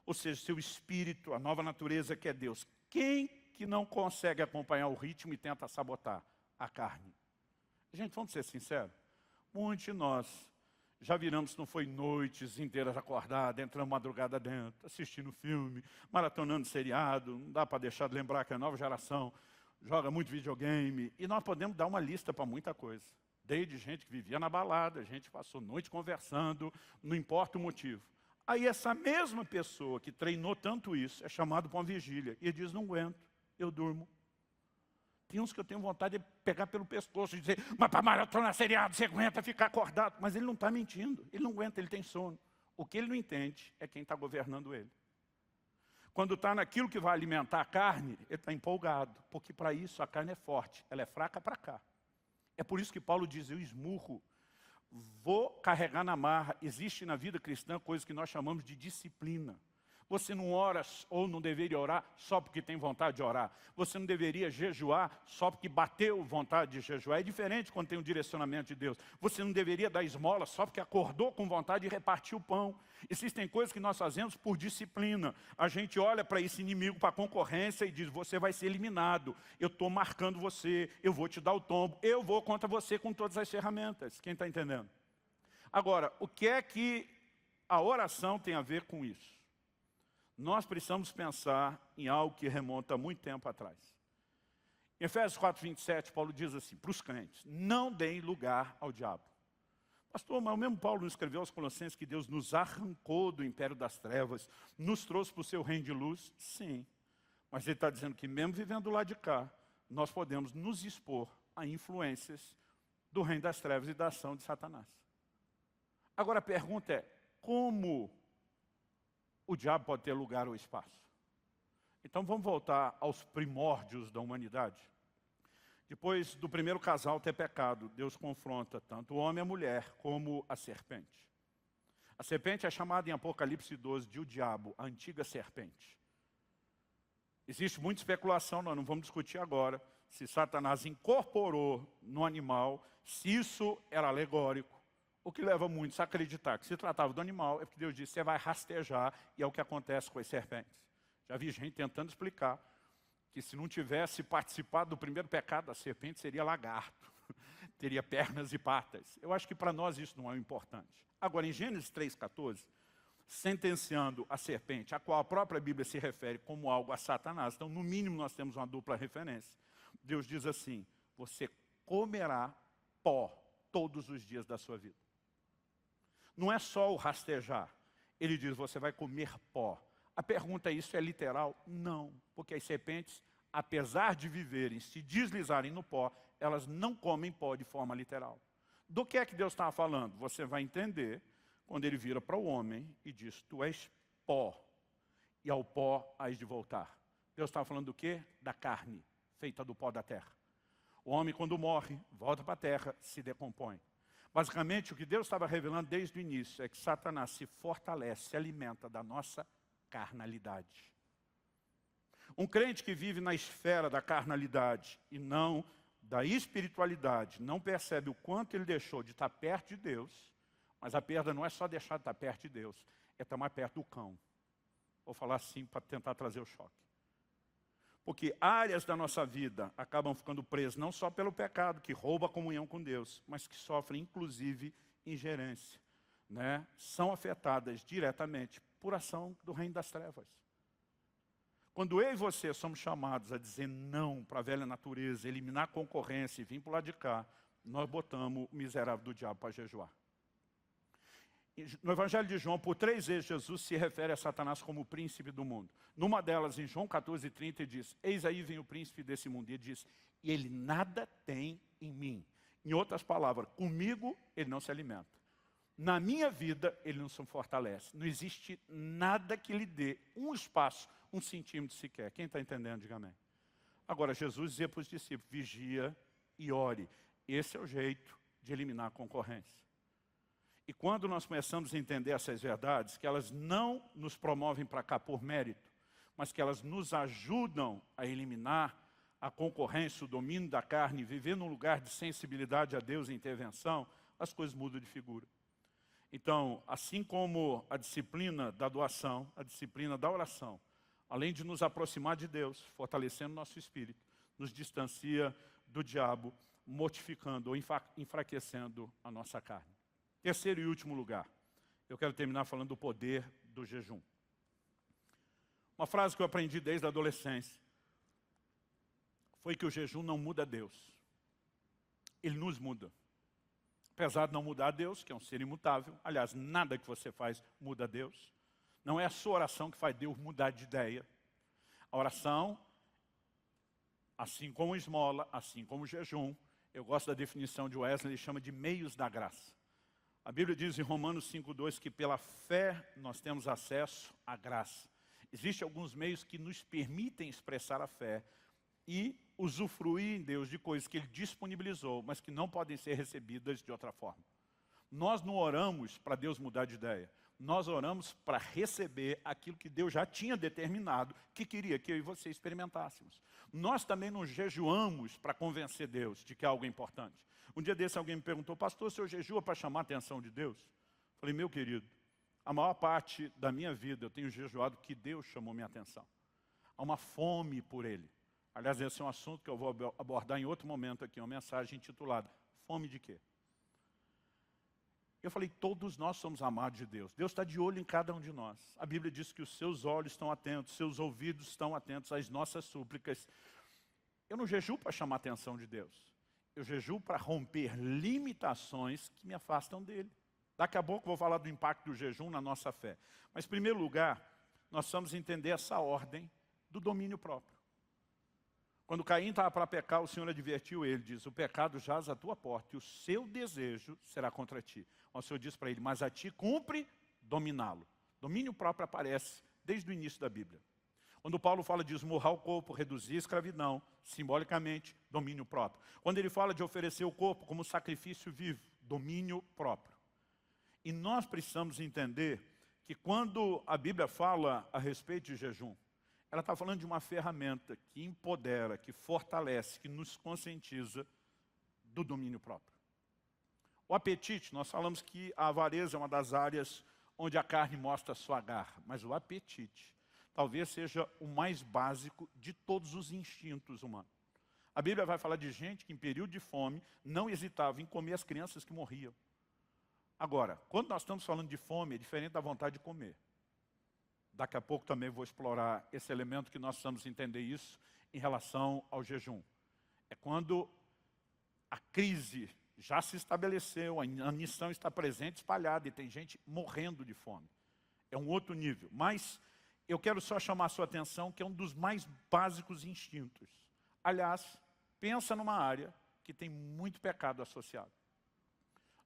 Ou seja, seu espírito, a nova natureza que é Deus. Quem que não consegue acompanhar o ritmo e tenta sabotar? A carne. Gente, vamos ser sinceros. Muitos de nós já viramos, não foi noites inteiras acordadas, entrando madrugada dentro, assistindo filme, maratonando seriado, não dá para deixar de lembrar que a nova geração joga muito videogame. E nós podemos dar uma lista para muita coisa. Desde gente que vivia na balada, gente que passou noite conversando, não importa o motivo. Aí essa mesma pessoa que treinou tanto isso é chamado para uma vigília e diz, não aguento, eu durmo. Tem uns que eu tenho vontade de pegar pelo pescoço e dizer, mas para maratona seriado você aguenta ficar acordado. Mas ele não está mentindo, ele não aguenta, ele tem sono. O que ele não entende é quem está governando ele. Quando está naquilo que vai alimentar a carne, ele está empolgado, porque para isso a carne é forte, ela é fraca para cá. É por isso que Paulo diz, eu esmurro, vou carregar na marra. Existe na vida cristã coisa que nós chamamos de disciplina. Você não ora ou não deveria orar só porque tem vontade de orar. Você não deveria jejuar só porque bateu vontade de jejuar. É diferente quando tem um direcionamento de Deus. Você não deveria dar esmola só porque acordou com vontade de repartir o pão. Existem coisas que nós fazemos por disciplina. A gente olha para esse inimigo, para a concorrência e diz, você vai ser eliminado. Eu estou marcando você, eu vou te dar o tombo, eu vou contra você com todas as ferramentas. Quem está entendendo? Agora, o que é que a oração tem a ver com isso? Nós precisamos pensar em algo que remonta a muito tempo atrás. Em Efésios 4:27, Paulo diz assim, para os crentes, não deem lugar ao diabo. Pastor, mas o mesmo Paulo nos escreveu aos Colossenses que Deus nos arrancou do império das trevas, nos trouxe para o seu reino de luz? Sim. Mas ele está dizendo que mesmo vivendo lá de cá, nós podemos nos expor a influências do reino das trevas e da ação de Satanás. Agora a pergunta é, como o diabo pode ter lugar ou espaço? Então vamos voltar aos primórdios da humanidade. Depois do primeiro casal ter pecado, Deus confronta tanto o homem e a mulher como a serpente. A serpente é chamada em Apocalipse 12 de o diabo, a antiga serpente. Existe muita especulação, nós não vamos discutir agora, se Satanás incorporou no animal, se isso era alegórico. O que leva muitos a acreditar que se tratava do animal, é porque Deus disse, você vai rastejar, e é o que acontece com as serpentes. Já vi gente tentando explicar que se não tivesse participado do primeiro pecado, a serpente seria lagarto, teria pernas e patas. Eu acho que para nós isso não é o importante. Agora, em Gênesis 3,14, sentenciando a serpente, a qual a própria Bíblia se refere como algo a Satanás, então no mínimo nós temos uma dupla referência. Deus diz assim, você comerá pó todos os dias da sua vida. Não é só o rastejar, ele diz, você vai comer pó. A pergunta é, isso é literal? Não, porque as serpentes, apesar de viverem, se deslizarem no pó, elas não comem pó de forma literal. Do que é que Deus estava falando? Você vai entender quando ele vira para o homem e diz, tu és pó, e ao pó hás de voltar. Deus estava falando do quê? Da carne, feita do pó da terra. O homem, quando morre, volta para a terra, se decompõe. Basicamente, o que Deus estava revelando desde o início é que Satanás se fortalece, se alimenta da nossa carnalidade. Um crente que vive na esfera da carnalidade e não da espiritualidade, não percebe o quanto ele deixou de estar perto de Deus, mas a perda não é só deixar de estar perto de Deus, é estar mais perto do cão. Vou falar assim para tentar trazer o choque. Porque áreas da nossa vida acabam ficando presas não só pelo pecado, que rouba a comunhão com Deus, mas que sofrem inclusive ingerência, né? São afetadas diretamente por ação do reino das trevas. Quando eu e você somos chamados a dizer não para a velha natureza, eliminar a concorrência e vir para o lado de cá, nós botamos o miserável do diabo para jejuar. No Evangelho de João, por 3 vezes, Jesus se refere a Satanás como o príncipe do mundo. Numa delas, em João 14:30, ele diz, eis aí vem o príncipe desse mundo. E ele diz, e ele nada tem em mim. Em outras palavras, comigo ele não se alimenta. Na minha vida, ele não se fortalece. Não existe nada que lhe dê um espaço, 1 centímetro sequer. Quem está entendendo, diga amém. Agora, Jesus dizia para os discípulos, vigia e ore. Esse é o jeito de eliminar a concorrência. E quando nós começamos a entender essas verdades, que elas não nos promovem para cá por mérito, mas que elas nos ajudam a eliminar a concorrência, o domínio da carne, viver num lugar de sensibilidade a Deus e intervenção, as coisas mudam de figura. Então, assim como a disciplina da doação, a disciplina da oração, além de nos aproximar de Deus, fortalecendo nosso espírito, nos distancia do diabo, mortificando ou enfraquecendo a nossa carne. Terceiro e último lugar, eu quero terminar falando do poder do jejum. Uma frase que eu aprendi desde a adolescência foi que o jejum não muda Deus. Ele nos muda. Apesar de não mudar Deus, que é um ser imutável, aliás, nada que você faz muda Deus. Não é a sua oração que faz Deus mudar de ideia. A oração, assim como a esmola, assim como o jejum, eu gosto da definição de Wesley, ele chama de meios da graça. A Bíblia diz em Romanos 5,2 que pela fé nós temos acesso à graça. Existem alguns meios que nos permitem expressar a fé e usufruir em Deus de coisas que Ele disponibilizou, mas que não podem ser recebidas de outra forma. Nós não oramos para Deus mudar de ideia. Nós oramos para receber aquilo que Deus já tinha determinado, que queria que eu e você experimentássemos. Nós também não jejuamos para convencer Deus de que é algo importante. Um dia desse alguém me perguntou, pastor, o senhor jejua para chamar a atenção de Deus? Falei, meu querido, a maior parte da minha vida eu tenho jejuado que Deus chamou minha atenção. Há uma fome por Ele. Aliás, esse é um assunto que eu vou abordar em outro momento aqui, uma mensagem intitulada, fome de quê? Eu falei, todos nós somos amados de Deus. Deus está de olho em cada um de nós. A Bíblia diz que os seus olhos estão atentos, seus ouvidos estão atentos às nossas súplicas. Eu não jejuo para chamar a atenção de Deus. Eu jejuo para romper limitações que me afastam dele. Daqui a pouco eu vou falar do impacto do jejum na nossa fé. Mas, em primeiro lugar, nós precisamos entender essa ordem do domínio próprio. Quando Caim estava para pecar, o Senhor advertiu ele, diz, o pecado jaz à tua porta e o seu desejo será contra ti. O Senhor diz para ele, mas a ti cumpre dominá-lo. Domínio próprio aparece desde o início da Bíblia. Quando Paulo fala de esmurrar o corpo, reduzir a escravidão, simbolicamente, domínio próprio. Quando ele fala de oferecer o corpo como sacrifício vivo, domínio próprio. E nós precisamos entender que quando a Bíblia fala a respeito de jejum, ela está falando de uma ferramenta que empodera, que fortalece, que nos conscientiza do domínio próprio. O apetite, nós falamos que a avareza é uma das áreas onde a carne mostra sua garra, mas o apetite talvez seja o mais básico de todos os instintos humanos. A Bíblia vai falar de gente que em período de fome não hesitava em comer as crianças que morriam. Agora, quando nós estamos falando de fome, é diferente da vontade de comer. Daqui a pouco também vou explorar esse elemento que nós precisamos entender isso em relação ao jejum. É quando a crise já se estabeleceu, a missão está presente, espalhada, e tem gente morrendo de fome. É um outro nível. Mas eu quero só chamar a sua atenção que é um dos mais básicos instintos. Aliás, pensa numa área que tem muito pecado associado.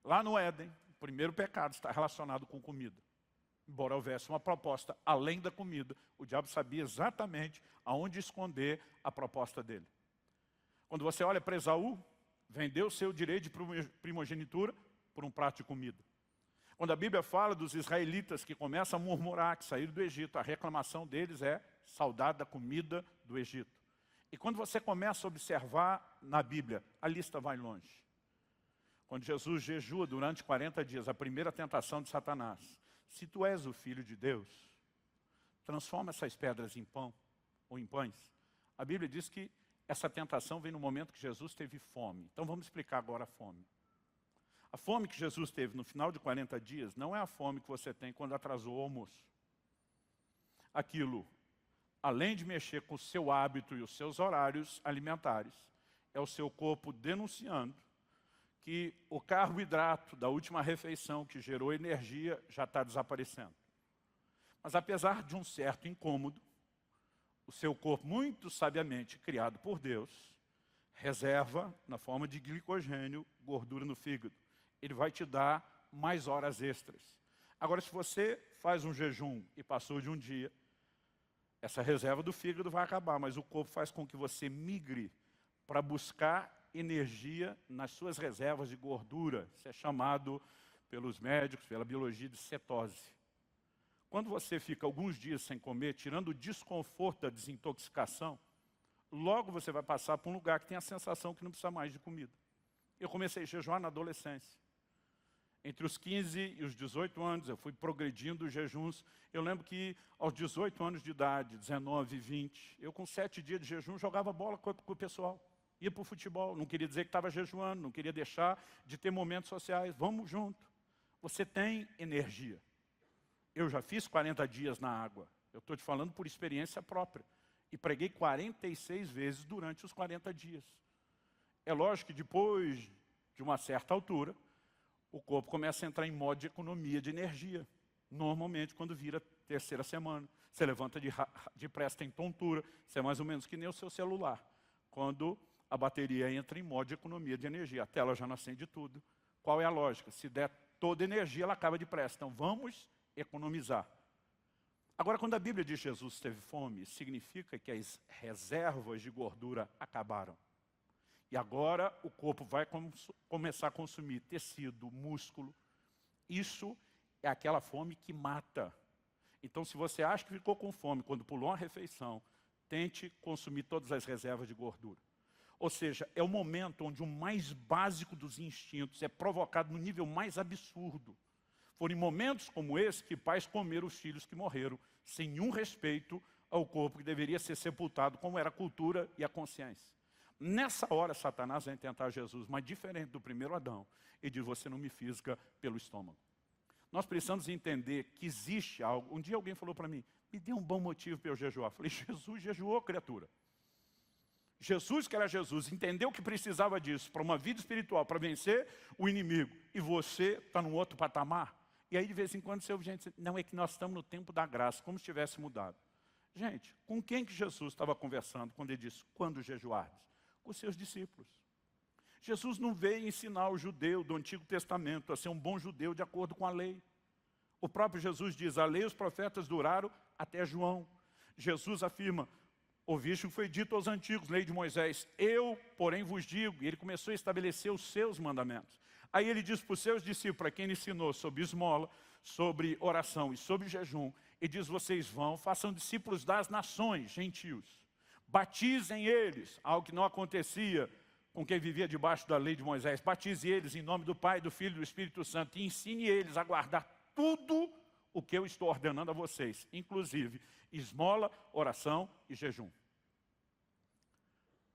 Lá no Éden, o primeiro pecado está relacionado com comida. Embora houvesse uma proposta além da comida, o diabo sabia exatamente aonde esconder a proposta dele. Quando você olha para Esaú, vendeu o seu direito de primogenitura por um prato de comida. Quando a Bíblia fala dos israelitas que começam a murmurar, que saíram do Egito, a reclamação deles é saudade da comida do Egito. E quando você começa a observar na Bíblia, a lista vai longe. Quando Jesus jejua durante 40 dias, a primeira tentação de Satanás, se tu és o Filho de Deus, transforma essas pedras em pão ou em pães. A Bíblia diz que essa tentação vem no momento que Jesus teve fome. Então vamos explicar agora a fome. A fome que Jesus teve no final de 40 dias não é a fome que você tem quando atrasou o almoço. Aquilo, além de mexer com o seu hábito e os seus horários alimentares, é o seu corpo denunciando que o carboidrato da última refeição que gerou energia já está desaparecendo. Mas apesar de um certo incômodo, o seu corpo, muito sabiamente criado por Deus, reserva, na forma de glicogênio, gordura no fígado. Ele vai te dar mais horas extras. Agora, se você faz um jejum e passou de um dia, essa reserva do fígado vai acabar, mas o corpo faz com que você migre para buscar energia nas suas reservas de gordura. Isso é chamado pelos médicos, pela biologia, de cetose. Quando você fica alguns dias sem comer, tirando o desconforto da desintoxicação, logo você vai passar por um lugar que tem a sensação que não precisa mais de comida. Eu comecei a jejuar na adolescência. Entre os 15 e os 18 anos, eu fui progredindo os jejuns. Eu lembro que aos 18 anos de idade, 19, 20, eu com 7 dias de jejum jogava bola com o pessoal. Ia para o futebol, não queria dizer que estava jejuando, não queria deixar de ter momentos sociais. Vamos junto. Você tem energia. Eu já fiz 40 dias na água. Eu estou te falando por experiência própria. E preguei 46 vezes durante os 40 dias. É lógico que depois de uma certa altura, o corpo começa a entrar em modo de economia de energia. Normalmente, quando vira terceira semana. Você levanta depressa, tem tontura. Isso é mais ou menos que nem o seu celular. Quando a bateria entra em modo de economia de energia. A tela já não acende tudo. Qual é a lógica? Se der toda energia, ela acaba depressa. Então, vamos economizar. Agora, quando a Bíblia diz que Jesus teve fome, significa que as reservas de gordura acabaram. E agora o corpo vai começar a consumir tecido, músculo. Isso é aquela fome que mata. Então, se você acha que ficou com fome quando pulou uma refeição, tente consumir todas as reservas de gordura. Ou seja, é o momento onde o mais básico dos instintos é provocado no nível mais absurdo. Foram em momentos como esse que pais comeram os filhos que morreram, sem nenhum respeito ao corpo que deveria ser sepultado, como era a cultura e a consciência. Nessa hora, Satanás vai tentar Jesus, mas diferente do primeiro Adão, ele diz, você não me fisga pelo estômago. Nós precisamos entender que existe algo. Um dia alguém falou para mim, me dê um bom motivo para eu jejuar. Eu falei, Jesus jejuou, criatura. Jesus, que era Jesus, entendeu que precisava disso para uma vida espiritual, para vencer o inimigo. E você está num outro patamar. E aí, de vez em quando, você ouve gente dizer, não, é que nós estamos no tempo da graça, como se tivesse mudado. Gente, com quem que Jesus estava conversando quando ele disse, quando jejuardes? Com os seus discípulos. Jesus não veio ensinar o judeu do Antigo Testamento a ser um bom judeu de acordo com a lei. O próprio Jesus diz, a lei e os profetas duraram até João. Jesus afirma, ouviste o que foi dito aos antigos, lei de Moisés, eu, porém, vos digo, e ele começou a estabelecer os seus mandamentos. Aí ele diz para os seus discípulos, para quem ele ensinou sobre esmola, sobre oração e sobre jejum, ele diz, vocês vão, façam discípulos das nações, gentios. Batizem eles, algo que não acontecia com quem vivia debaixo da lei de Moisés. Batize eles em nome do Pai, do Filho e do Espírito Santo e ensine eles a guardar tudo o que eu estou ordenando a vocês, inclusive esmola, oração e jejum.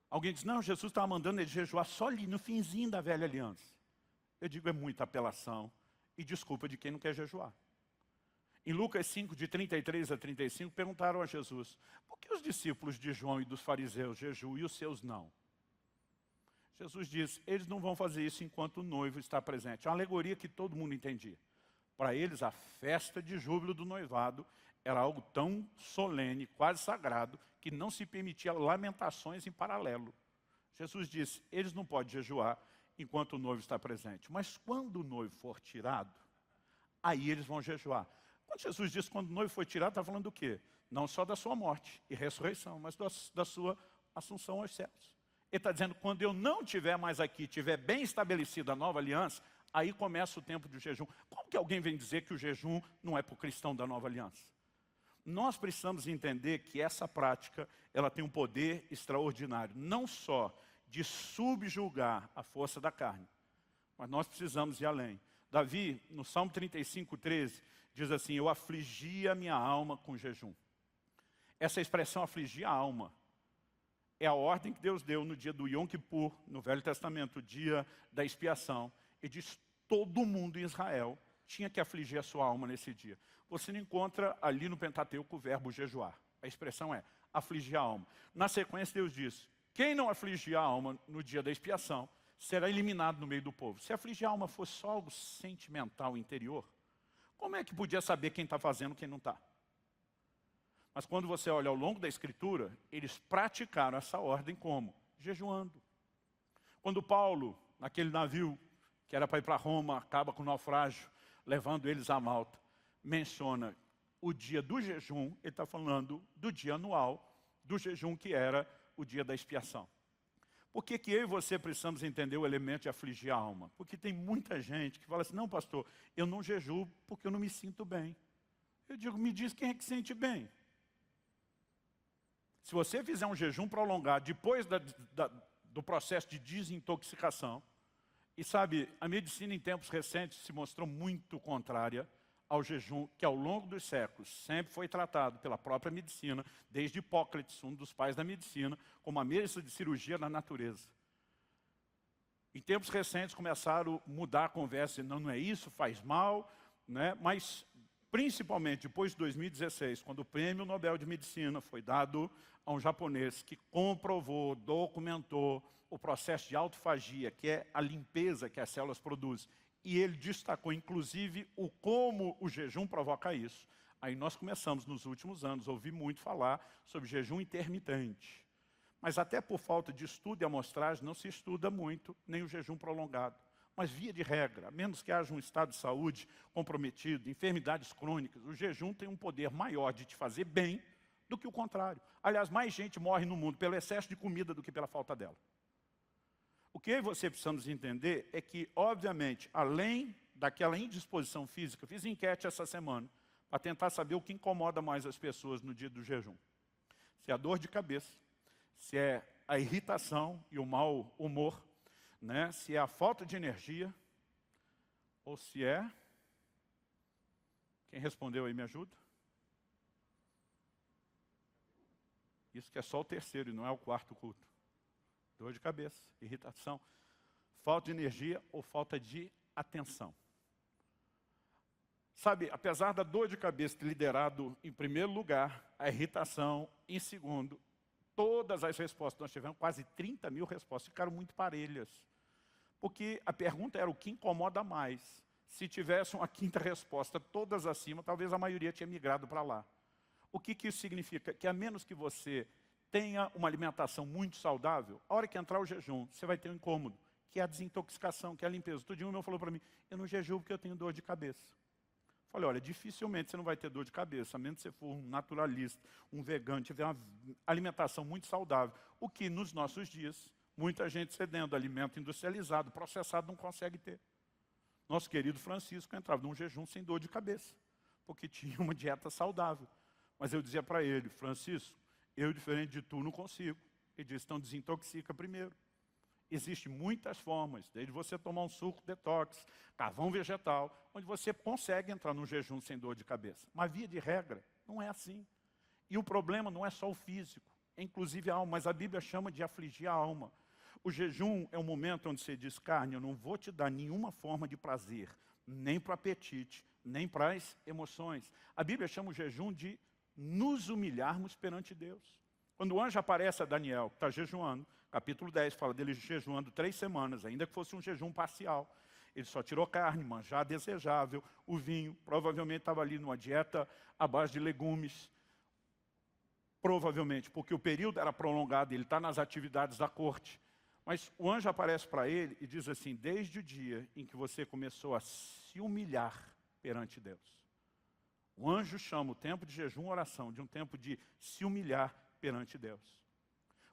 Alguém diz, não, Jesus estava mandando ele jejuar só ali, no finzinho da velha aliança. Eu digo, é muita apelação e desculpa de quem não quer jejuar. Em Lucas 5, de 33 a 35, perguntaram a Jesus, por que os discípulos de João e dos fariseus jejuam e os seus não? Jesus diz, eles não vão fazer isso enquanto o noivo está presente. É uma alegoria que todo mundo entendia. Para eles, a festa de júbilo do noivado era algo tão solene, quase sagrado, que não se permitia lamentações em paralelo. Jesus disse, eles não podem jejuar enquanto o noivo está presente. Mas quando o noivo for tirado, aí eles vão jejuar. Quando Jesus diz quando o noivo foi tirado, está falando do quê? Não só da sua morte e ressurreição, mas da sua assunção aos céus. Ele está dizendo, quando eu não estiver mais aqui, estiver bem estabelecida a nova aliança, aí começa o tempo do jejum. Como que alguém vem dizer que o jejum não é para o cristão da nova aliança? Nós precisamos entender que essa prática, ela tem um poder extraordinário, não só de subjugar a força da carne, mas nós precisamos ir além. Davi, no Salmo 35, 13, diz assim, eu afligi a minha alma com jejum. Essa expressão, afligir a alma, é a ordem que Deus deu no dia do Yom Kippur, no Velho Testamento, o dia da expiação. E diz, todo mundo em Israel tinha que afligir a sua alma nesse dia. Você não encontra ali no Pentateuco o verbo jejuar. A expressão é afligir a alma. Na sequência, Deus diz, quem não afligir a alma no dia da expiação, será eliminado no meio do povo. Se afligir a alma fosse só algo sentimental, interior, como é que podia saber quem está fazendo e quem não está? Mas quando você olha ao longo da Escritura, eles praticaram essa ordem como? Jejuando. Quando Paulo, naquele navio que era para ir para Roma, acaba com o naufrágio, levando eles a Malta, menciona o dia do jejum, ele está falando do dia anual, do jejum que era o dia da expiação. Por que eu e você precisamos entender o elemento de afligir a alma? Porque tem muita gente que fala assim, não pastor, eu não jejuo porque eu não me sinto bem. Eu digo, me diz quem é que se sente bem. Se você fizer um jejum prolongado depois do processo de desintoxicação, e sabe, a medicina em tempos recentes se mostrou muito contrária ao jejum, que ao longo dos séculos sempre foi tratado pela própria medicina, desde Hipócrates, um dos pais da medicina, como a mesa de cirurgia da natureza. Em tempos recentes começaram a mudar a conversa, não é isso, faz mal, né? Mas principalmente depois de 2016, quando o Prêmio Nobel de Medicina foi dado a um japonês que comprovou, documentou o processo de autofagia, que é a limpeza que as células produzem, e ele destacou, inclusive, como o jejum provoca isso. Aí nós começamos, nos últimos anos, a ouvir muito falar sobre jejum intermitente. Mas até por falta de estudo e amostragem, não se estuda muito nem o jejum prolongado. Mas via de regra, a menos que haja um estado de saúde comprometido, enfermidades crônicas, o jejum tem um poder maior de te fazer bem do que o contrário. Aliás, mais gente morre no mundo pelo excesso de comida do que pela falta dela. O que eu e você precisamos entender é que, obviamente, além daquela indisposição física, fiz enquete essa semana para tentar saber o que incomoda mais as pessoas no dia do jejum. Se é a dor de cabeça, se é a irritação e o mau humor, né? Se é a falta de energia, ou se é... Quem respondeu aí me ajuda? Isso que é só o terceiro e não é o quarto culto. Dor de cabeça, irritação, falta de energia ou falta de atenção. Sabe, apesar da dor de cabeça ter liderado em primeiro lugar, a irritação em segundo, todas as respostas, nós tivemos quase 30 mil respostas, ficaram muito parelhas. Porque a pergunta era o que incomoda mais. Se tivesse uma quinta resposta, todas acima, talvez a maioria tinha migrado para lá. O que isso significa? Que a menos que você tenha uma alimentação muito saudável, a hora que entrar o jejum, você vai ter um incômodo, que é a desintoxicação, que é a limpeza. Outro dia um meu falou para mim, eu não jejuo porque eu tenho dor de cabeça. Falei, olha, dificilmente você não vai ter dor de cabeça, a menos que você for um naturalista, um vegano, tiver uma alimentação muito saudável. O que nos nossos dias, muita gente cedendo alimento industrializado, processado, não consegue ter. Nosso querido Francisco entrava num jejum sem dor de cabeça, porque tinha uma dieta saudável. Mas eu dizia para ele, Francisco, eu, diferente de tu, não consigo. Ele disse, então desintoxica primeiro. Existem muitas formas, desde você tomar um suco detox, carvão vegetal, onde você consegue entrar num jejum sem dor de cabeça. Mas via de regra, não é assim. E o problema não é só o físico, é inclusive a alma, mas a Bíblia chama de afligir a alma. O jejum é um momento onde você diz, carne, eu não vou te dar nenhuma forma de prazer, nem para o apetite, nem para as emoções. A Bíblia chama o jejum de nos humilharmos perante Deus. Quando o anjo aparece a Daniel, que está jejuando, capítulo 10, fala dele jejuando 3 semanas, ainda que fosse um jejum parcial. Ele só tirou carne, manjar desejável, o vinho, provavelmente estava ali numa dieta à base de legumes. Provavelmente, porque o período era prolongado, ele está nas atividades da corte. Mas o anjo aparece para ele e diz assim, desde o dia em que você começou a se humilhar perante Deus. O anjo chama o tempo de jejum e oração de um tempo de se humilhar perante Deus.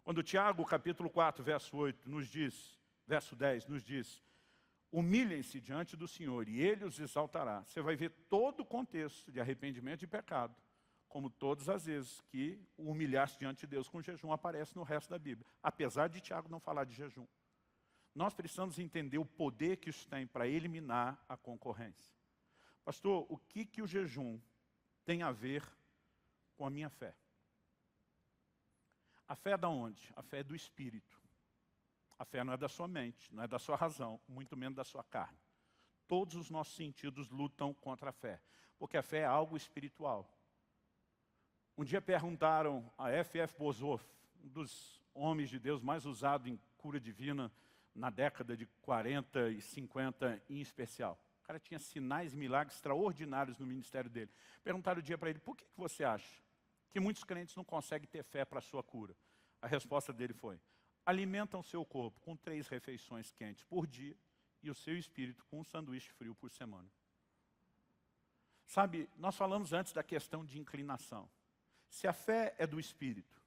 Quando Tiago, capítulo 4, verso 8, nos diz, verso 10, nos diz, humilhem-se diante do Senhor e Ele os exaltará. Você vai ver todo o contexto de arrependimento e pecado, como todas as vezes que o humilhar-se diante de Deus com jejum aparece no resto da Bíblia, apesar de Tiago não falar de jejum. Nós precisamos entender o poder que isso tem para eliminar a concorrência. Pastor, o que o jejum tem a ver com a minha fé? A fé é da onde? A fé é do Espírito. A fé não é da sua mente, não é da sua razão, muito menos da sua carne. Todos os nossos sentidos lutam contra a fé, porque a fé é algo espiritual. Um dia perguntaram a F.F. Bozoff, um dos homens de Deus mais usado em cura divina na década de 40 e 50 em especial. O cara tinha sinais e milagres extraordinários no ministério dele. Perguntaram um dia para ele, por que você acha que muitos crentes não conseguem ter fé para a sua cura? A resposta dele foi, alimentam seu corpo com 3 refeições quentes por dia e o seu espírito com um sanduíche frio por semana. Sabe, nós falamos antes da questão de inclinação. Se a fé é do Espírito,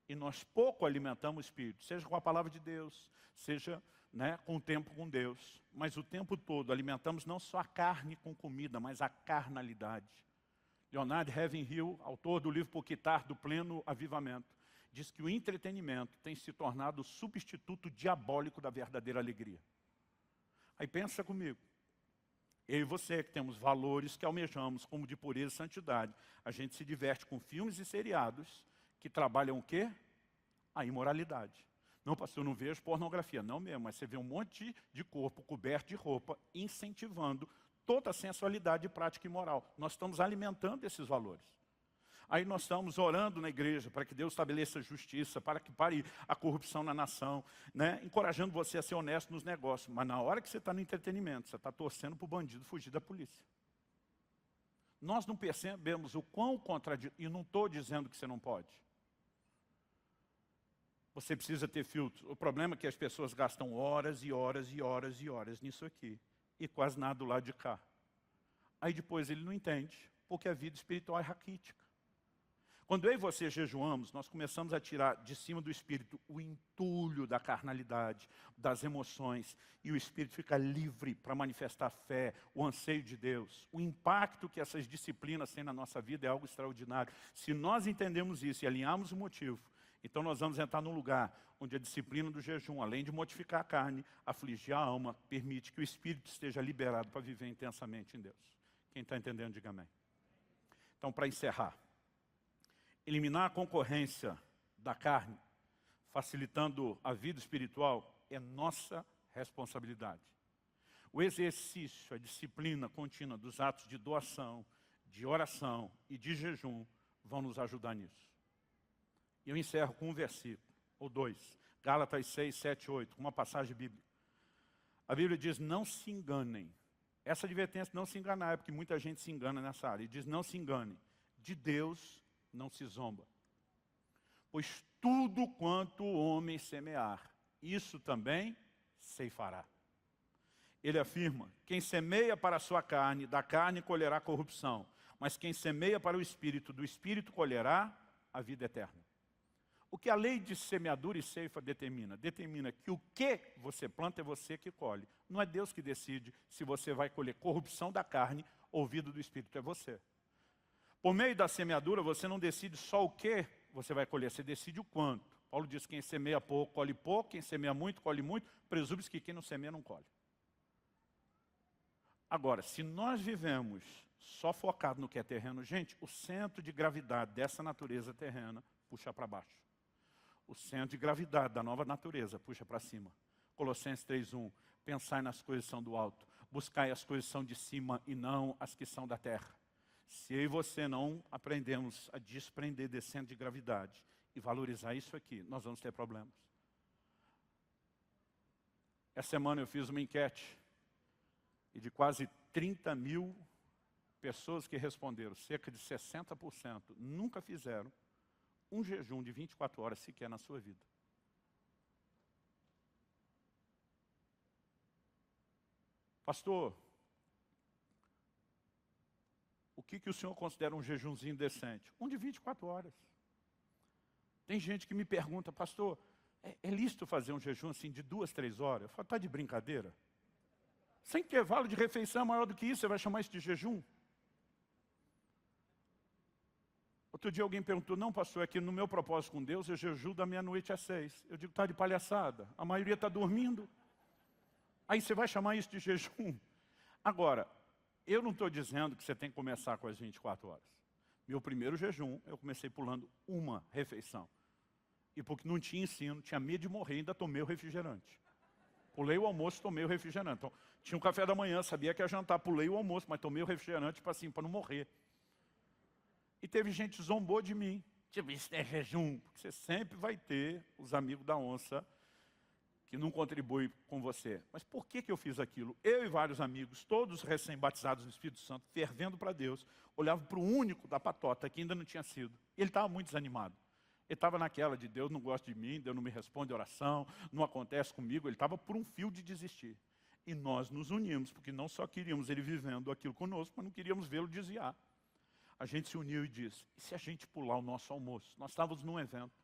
e nós pouco alimentamos o Espírito, seja com a palavra de Deus, seja com o tempo com Deus, mas o tempo todo alimentamos não só a carne com comida, mas a carnalidade. Leonard Ravenhill, autor do livro Por Quitar do Pleno Avivamento, diz que o entretenimento tem se tornado o substituto diabólico da verdadeira alegria. Aí pensa comigo. Eu e você que temos valores que almejamos, como de pureza e santidade, a gente se diverte com filmes e seriados que trabalham o quê? A imoralidade. Não, pastor, eu não vejo pornografia. Não mesmo, mas você vê um monte de corpo coberto de roupa, incentivando toda a sensualidade e prática imoral. Nós estamos alimentando esses valores. Aí nós estamos orando na igreja para que Deus estabeleça justiça, para que pare a corrupção na nação, encorajando você a ser honesto nos negócios. Mas na hora que você está no entretenimento, você está torcendo para o bandido fugir da polícia. Nós não percebemos o quão contraditório, e não estou dizendo que você não pode. Você precisa ter filtro. O problema é que as pessoas gastam horas e horas e horas e horas nisso aqui, e quase nada do lado de cá. Aí depois ele não entende, porque a vida espiritual é raquítica. Quando eu e você jejuamos, nós começamos a tirar de cima do Espírito o entulho da carnalidade, das emoções, e o Espírito fica livre para manifestar a fé, o anseio de Deus. O impacto que essas disciplinas têm na nossa vida é algo extraordinário. Se nós entendemos isso e alinharmos o motivo, então nós vamos entrar num lugar onde a disciplina do jejum, além de mortificar a carne, afligir a alma, permite que o Espírito esteja liberado para viver intensamente em Deus. Quem está entendendo, diga amém. Então, para encerrar, eliminar a concorrência da carne, facilitando a vida espiritual, é nossa responsabilidade. O exercício, a disciplina contínua dos atos de doação, de oração e de jejum vão nos ajudar nisso. E eu encerro com um versículo, ou 2, Gálatas 6, 7, 8, uma passagem bíblica. A Bíblia diz, não se enganem. Essa advertência, não se enganar, é porque muita gente se engana nessa área. E diz, não se enganem. De Deus não se zomba. Pois tudo quanto o homem semear, isso também ceifará. Ele afirma, quem semeia para a sua carne, da carne colherá corrupção. Mas quem semeia para o Espírito, do Espírito colherá a vida eterna. O que a lei de semeadura e ceifa determina? Determina que o que você planta é você que colhe. Não é Deus que decide se você vai colher corrupção da carne ou vida do Espírito, é você. Por meio da semeadura, você não decide só o que você vai colher, você decide o quanto. Paulo diz que quem semeia pouco, colhe pouco, quem semeia muito, colhe muito. Presume-se que quem não semeia, não colhe. Agora, se nós vivemos só focado no que é terreno, gente, o centro de gravidade dessa natureza terrena puxa para baixo. O centro de gravidade da nova natureza puxa para cima. Colossenses 3:1, pensai nas coisas que são do alto, buscai as coisas que são de cima e não as que são da terra. Se eu e você não aprendemos a desprender desse centro de gravidade e valorizar isso aqui, nós vamos ter problemas. Essa semana eu fiz uma enquete e de quase 30 mil pessoas que responderam, cerca de 60%, nunca fizeram um jejum de 24 horas sequer na sua vida. Pastor, o que o senhor considera um jejumzinho decente? Um de 24 horas. Tem gente que me pergunta, pastor, é lícito fazer um jejum assim de 2, 3 horas? Eu falo, está de brincadeira? Sem intervalo de refeição maior do que isso, você vai chamar isso de jejum? Outro dia alguém perguntou, não pastor, é que no meu propósito com Deus eu jejuo da meia-noite às 6. Eu digo, está de palhaçada, a maioria está dormindo. Aí você vai chamar isso de jejum? Agora, eu não estou dizendo que você tem que começar com as 24 horas. Meu primeiro jejum, eu comecei pulando uma refeição. E porque não tinha ensino, tinha medo de morrer, ainda tomei o refrigerante. Pulei o almoço, tomei o refrigerante. Então, tinha um café da manhã, sabia que ia jantar, pulei o almoço, mas tomei o refrigerante para assim, para não morrer. E teve gente que zombou de mim. Tipo, isso é jejum. Porque você sempre vai ter os amigos da onça que não contribuem com você. Mas por que eu fiz aquilo? Eu e vários amigos, todos recém-batizados no Espírito Santo, fervendo para Deus, olhavam para o único da patota que ainda não tinha sido. Ele estava muito desanimado. Ele estava naquela de Deus não gosta de mim, Deus não me responde a oração, não acontece comigo. Ele estava por um fio de desistir. E nós nos unimos, porque não só queríamos ele vivendo aquilo conosco, mas não queríamos vê-lo desviar. A gente se uniu e disse, e se a gente pular o nosso almoço? Nós estávamos num evento.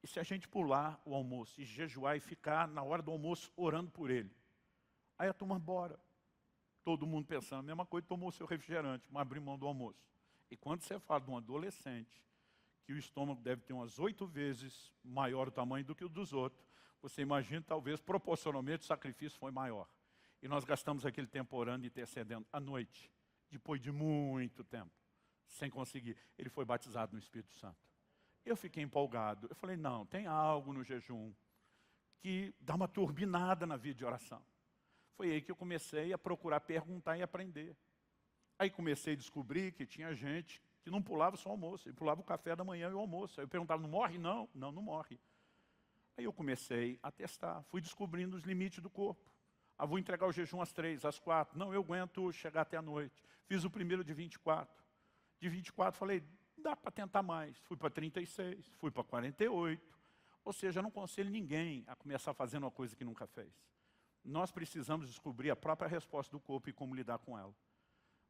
E se a gente pular o almoço e jejuar e ficar na hora do almoço orando por ele? Aí a turma, bora. Todo mundo pensando a mesma coisa, tomou o seu refrigerante, mas abriu mão do almoço. E quando você fala de um adolescente, que o estômago deve ter umas 8 vezes maior o tamanho do que o dos outros, você imagina, talvez, proporcionalmente, o sacrifício foi maior. E nós gastamos aquele tempo orando e intercedendo à noite, depois de muito tempo, sem conseguir. Ele foi batizado no Espírito Santo. Eu fiquei empolgado. Eu falei, não, tem algo no jejum que dá uma turbinada na vida de oração. Foi aí que eu comecei a procurar perguntar e aprender. Aí comecei a descobrir que tinha gente que não pulava só o almoço, ele pulava o café da manhã e o almoço. Aí eu perguntava, não morre? Não, não morre. Aí eu comecei a testar, fui descobrindo os limites do corpo. Ah, vou entregar o jejum às 3, às 4. Não, eu aguento chegar até a noite. Fiz o primeiro de 24. De 24 falei, dá para tentar mais. Fui para 36, fui para 48. Ou seja, eu não aconselho ninguém a começar fazendo uma coisa que nunca fez. Nós precisamos descobrir a própria resposta do corpo e como lidar com ela.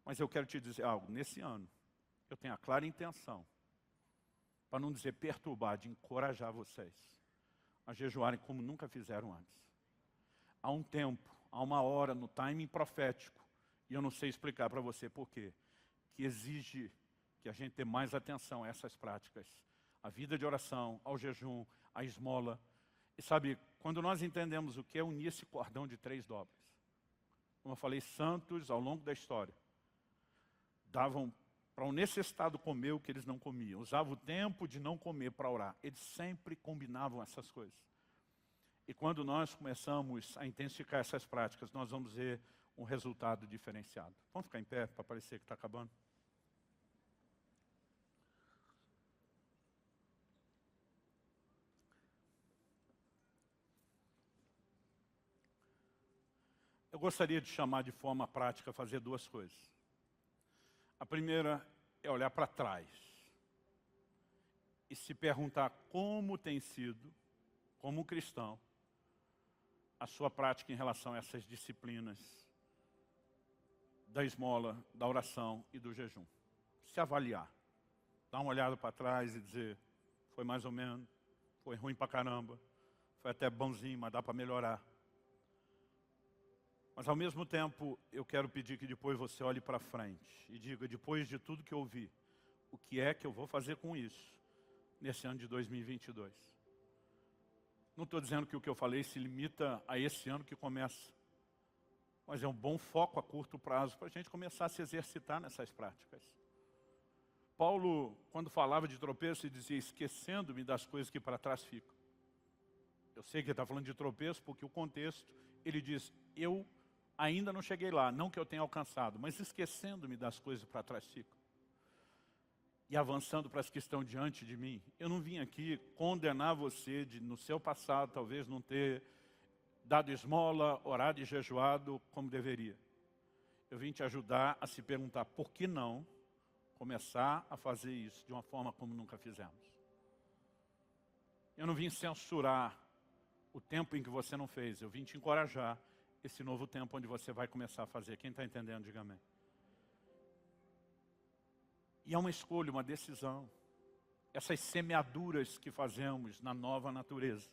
Mas eu quero te dizer algo, nesse ano, eu tenho a clara intenção, para não dizer perturbar, de encorajar vocês a jejuarem como nunca fizeram antes. Há um tempo, há uma hora no timing profético, e eu não sei explicar para você por quê, que exige que a gente dê mais atenção a essas práticas. A vida de oração, ao jejum, à esmola. E sabe, quando nós entendemos o que é unir esse cordão de 3 dobras, como eu falei, santos ao longo da história, davam para o necessitado comer o que eles não comiam. Usavam o tempo de não comer para orar. Eles sempre combinavam essas coisas. E quando nós começamos a intensificar essas práticas, nós vamos ver um resultado diferenciado. Vamos ficar em pé para parecer que está acabando? Eu gostaria de chamar de forma prática, fazer 2 coisas. A primeira é olhar para trás e se perguntar como tem sido, como cristão, a sua prática em relação a essas disciplinas da esmola, da oração e do jejum. Se avaliar, dar uma olhada para trás e dizer, foi mais ou menos, foi ruim pra caramba, foi até bonzinho, mas dá para melhorar. Mas ao mesmo tempo, eu quero pedir que depois você olhe para frente e diga, depois de tudo que eu ouvi, o que é que eu vou fazer com isso nesse ano de 2022? Não estou dizendo que o que eu falei se limita a esse ano que começa, mas é um bom foco a curto prazo para a gente começar a se exercitar nessas práticas. Paulo, quando falava de tropeço, ele dizia, esquecendo-me das coisas que para trás ficam. Eu sei que ele está falando de tropeço porque o contexto, ele diz, eu ainda não cheguei lá, não que eu tenha alcançado, mas esquecendo-me das coisas que para trás ficam. E avançando para as que estão diante de mim. Eu não vim aqui condenar você de, no seu passado, talvez não ter dado esmola, orado e jejuado como deveria. Eu vim te ajudar a se perguntar por que não começar a fazer isso de uma forma como nunca fizemos. Eu não vim censurar o tempo em que você não fez, eu vim te encorajar esse novo tempo onde você vai começar a fazer. Quem está entendendo, diga amém. E é uma escolha, uma decisão. Essas semeaduras que fazemos na nova natureza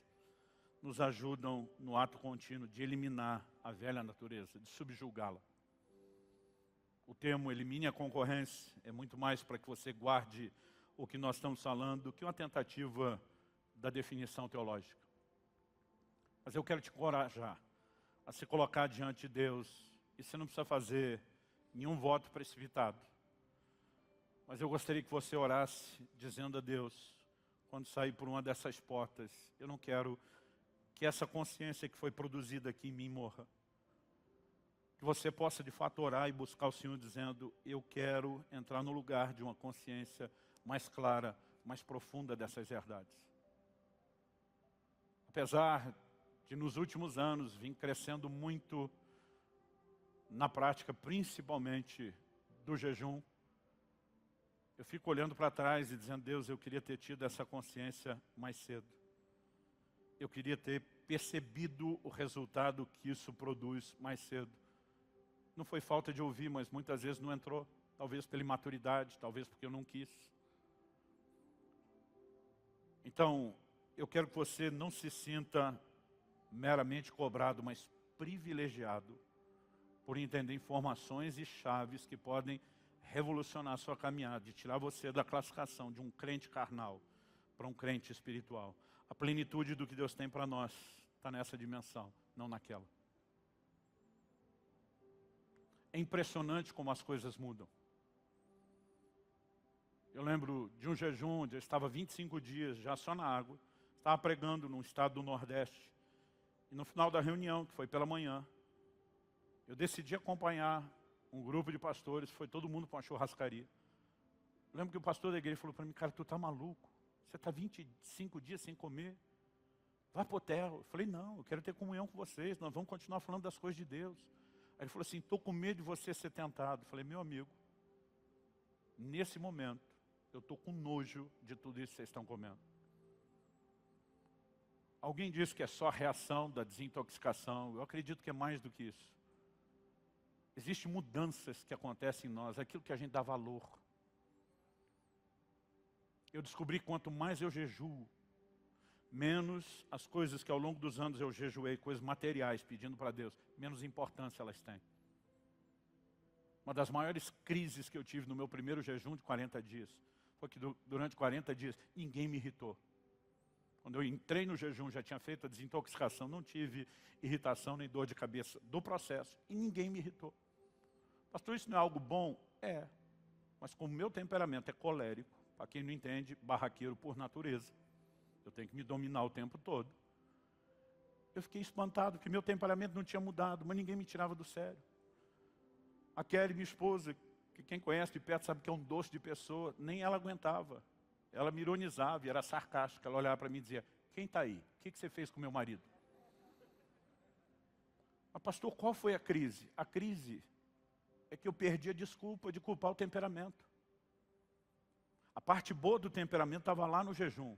nos ajudam no ato contínuo de eliminar a velha natureza, de subjugá-la. O termo elimine a concorrência é muito mais para que você guarde o que nós estamos falando do que uma tentativa da definição teológica. Mas eu quero te encorajar a se colocar diante de Deus, e você não precisa fazer nenhum voto precipitado. Mas eu gostaria que você orasse dizendo a Deus, quando sair por uma dessas portas, eu não quero que essa consciência que foi produzida aqui em mim morra. Que você possa de fato orar e buscar o Senhor dizendo, eu quero entrar no lugar de uma consciência mais clara, mais profunda dessas verdades. Apesar de nos últimos anos vim crescendo muito na prática, principalmente do jejum, eu fico olhando para trás e dizendo, Deus, eu queria ter tido essa consciência mais cedo. Eu queria ter percebido o resultado que isso produz mais cedo. Não foi falta de ouvir, mas muitas vezes não entrou. Talvez pela imaturidade, talvez porque eu não quis. Então, eu quero que você não se sinta meramente cobrado, mas privilegiado por entender informações e chaves que podem revolucionar a sua caminhada, e tirar você da classificação de um crente carnal para um crente espiritual. A plenitude do que Deus tem para nós está nessa dimensão, não naquela. É impressionante como as coisas mudam. Eu lembro de um jejum onde eu estava 25 dias já só na água, estava pregando num estado do Nordeste, e no final da reunião, que foi pela manhã, eu decidi acompanhar um grupo de pastores, foi todo mundo para uma churrascaria. Eu lembro que o pastor da igreja falou para mim, cara, tu tá maluco? Você está 25 dias sem comer? Vai para o hotel. Eu falei, não, eu quero ter comunhão com vocês, nós vamos continuar falando das coisas de Deus. Aí ele falou assim, estou com medo de você ser tentado. Eu falei, meu amigo, nesse momento, eu estou com nojo de tudo isso que vocês estão comendo. Alguém disse que é só a reação da desintoxicação. Eu acredito que é mais do que isso. Existem mudanças que acontecem em nós, aquilo que a gente dá valor. Eu descobri que quanto mais eu jejuo, menos as coisas que ao longo dos anos eu jejuei, coisas materiais, pedindo para Deus, menos importância elas têm. Uma das maiores crises que eu tive no meu primeiro jejum de 40 dias, foi que durante 40 dias ninguém me irritou. Quando eu entrei no jejum, já tinha feito a desintoxicação, não tive irritação nem dor de cabeça do processo, e ninguém me irritou. Pastor, isso não é algo bom? É. Mas como o meu temperamento é colérico, para quem não entende, barraqueiro por natureza, eu tenho que me dominar o tempo todo. Eu fiquei espantado, porque meu temperamento não tinha mudado, mas ninguém me tirava do sério. A Kelly, minha esposa, que quem conhece de perto sabe que é um doce de pessoa, nem ela aguentava. Ela me ironizava e era sarcástica. Ela olhava para mim e dizia, quem está aí? O que você fez com meu marido? Mas pastor, qual foi a crise? A crise é que eu perdi a desculpa de culpar o temperamento. A parte boa do temperamento estava lá no jejum.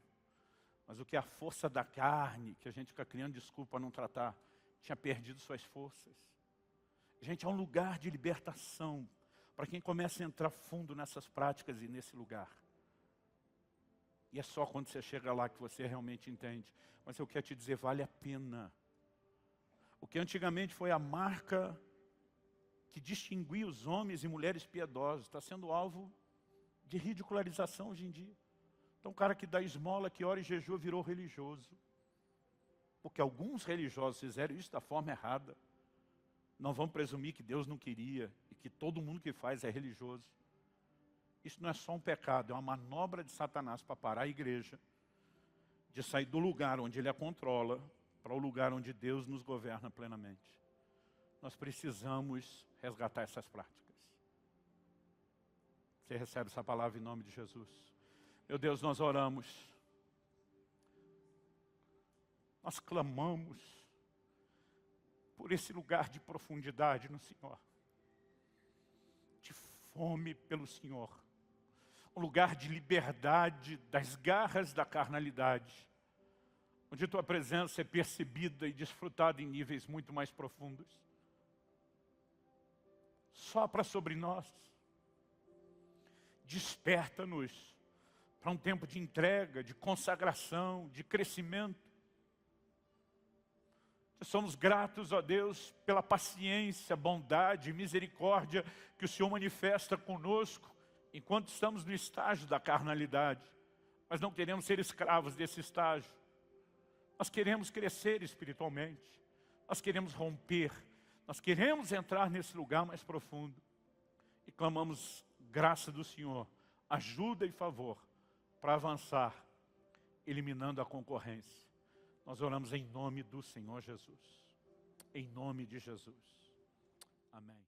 Mas o que é a força da carne, que a gente fica criando desculpa para não tratar, tinha perdido suas forças. Gente, é um lugar de libertação para quem começa a entrar fundo nessas práticas e nesse lugar. E é só quando você chega lá que você realmente entende. Mas eu quero te dizer, vale a pena. O que antigamente foi a marca que distinguia os homens e mulheres piedosos, está sendo alvo de ridicularização hoje em dia. Então o cara que dá esmola, que ora e jejua, virou religioso. Porque alguns religiosos fizeram isso da forma errada. Não vamos presumir que Deus não queria e que todo mundo que faz é religioso. Isso não é só um pecado, é uma manobra de Satanás para parar a igreja de sair do lugar onde ele a controla para o lugar onde Deus nos governa plenamente. Nós precisamos resgatar essas práticas. Você recebe essa palavra em nome de Jesus. Meu Deus, nós oramos. Nós clamamos por esse lugar de profundidade no Senhor. De fome pelo Senhor. Um lugar de liberdade das garras da carnalidade. Onde tua presença é percebida e desfrutada em níveis muito mais profundos. Sopra sobre nós. Desperta-nos para um tempo de entrega, de consagração, de crescimento. Somos gratos, ó Deus, pela paciência, bondade e misericórdia que o Senhor manifesta conosco enquanto estamos no estágio da carnalidade. Mas não queremos ser escravos desse estágio. Nós queremos crescer espiritualmente. Nós queremos romper. Nós queremos entrar nesse lugar mais profundo. E clamamos graça do Senhor, ajuda e favor para avançar, eliminando a concorrência. Nós oramos em nome do Senhor Jesus. Em nome de Jesus. Amém.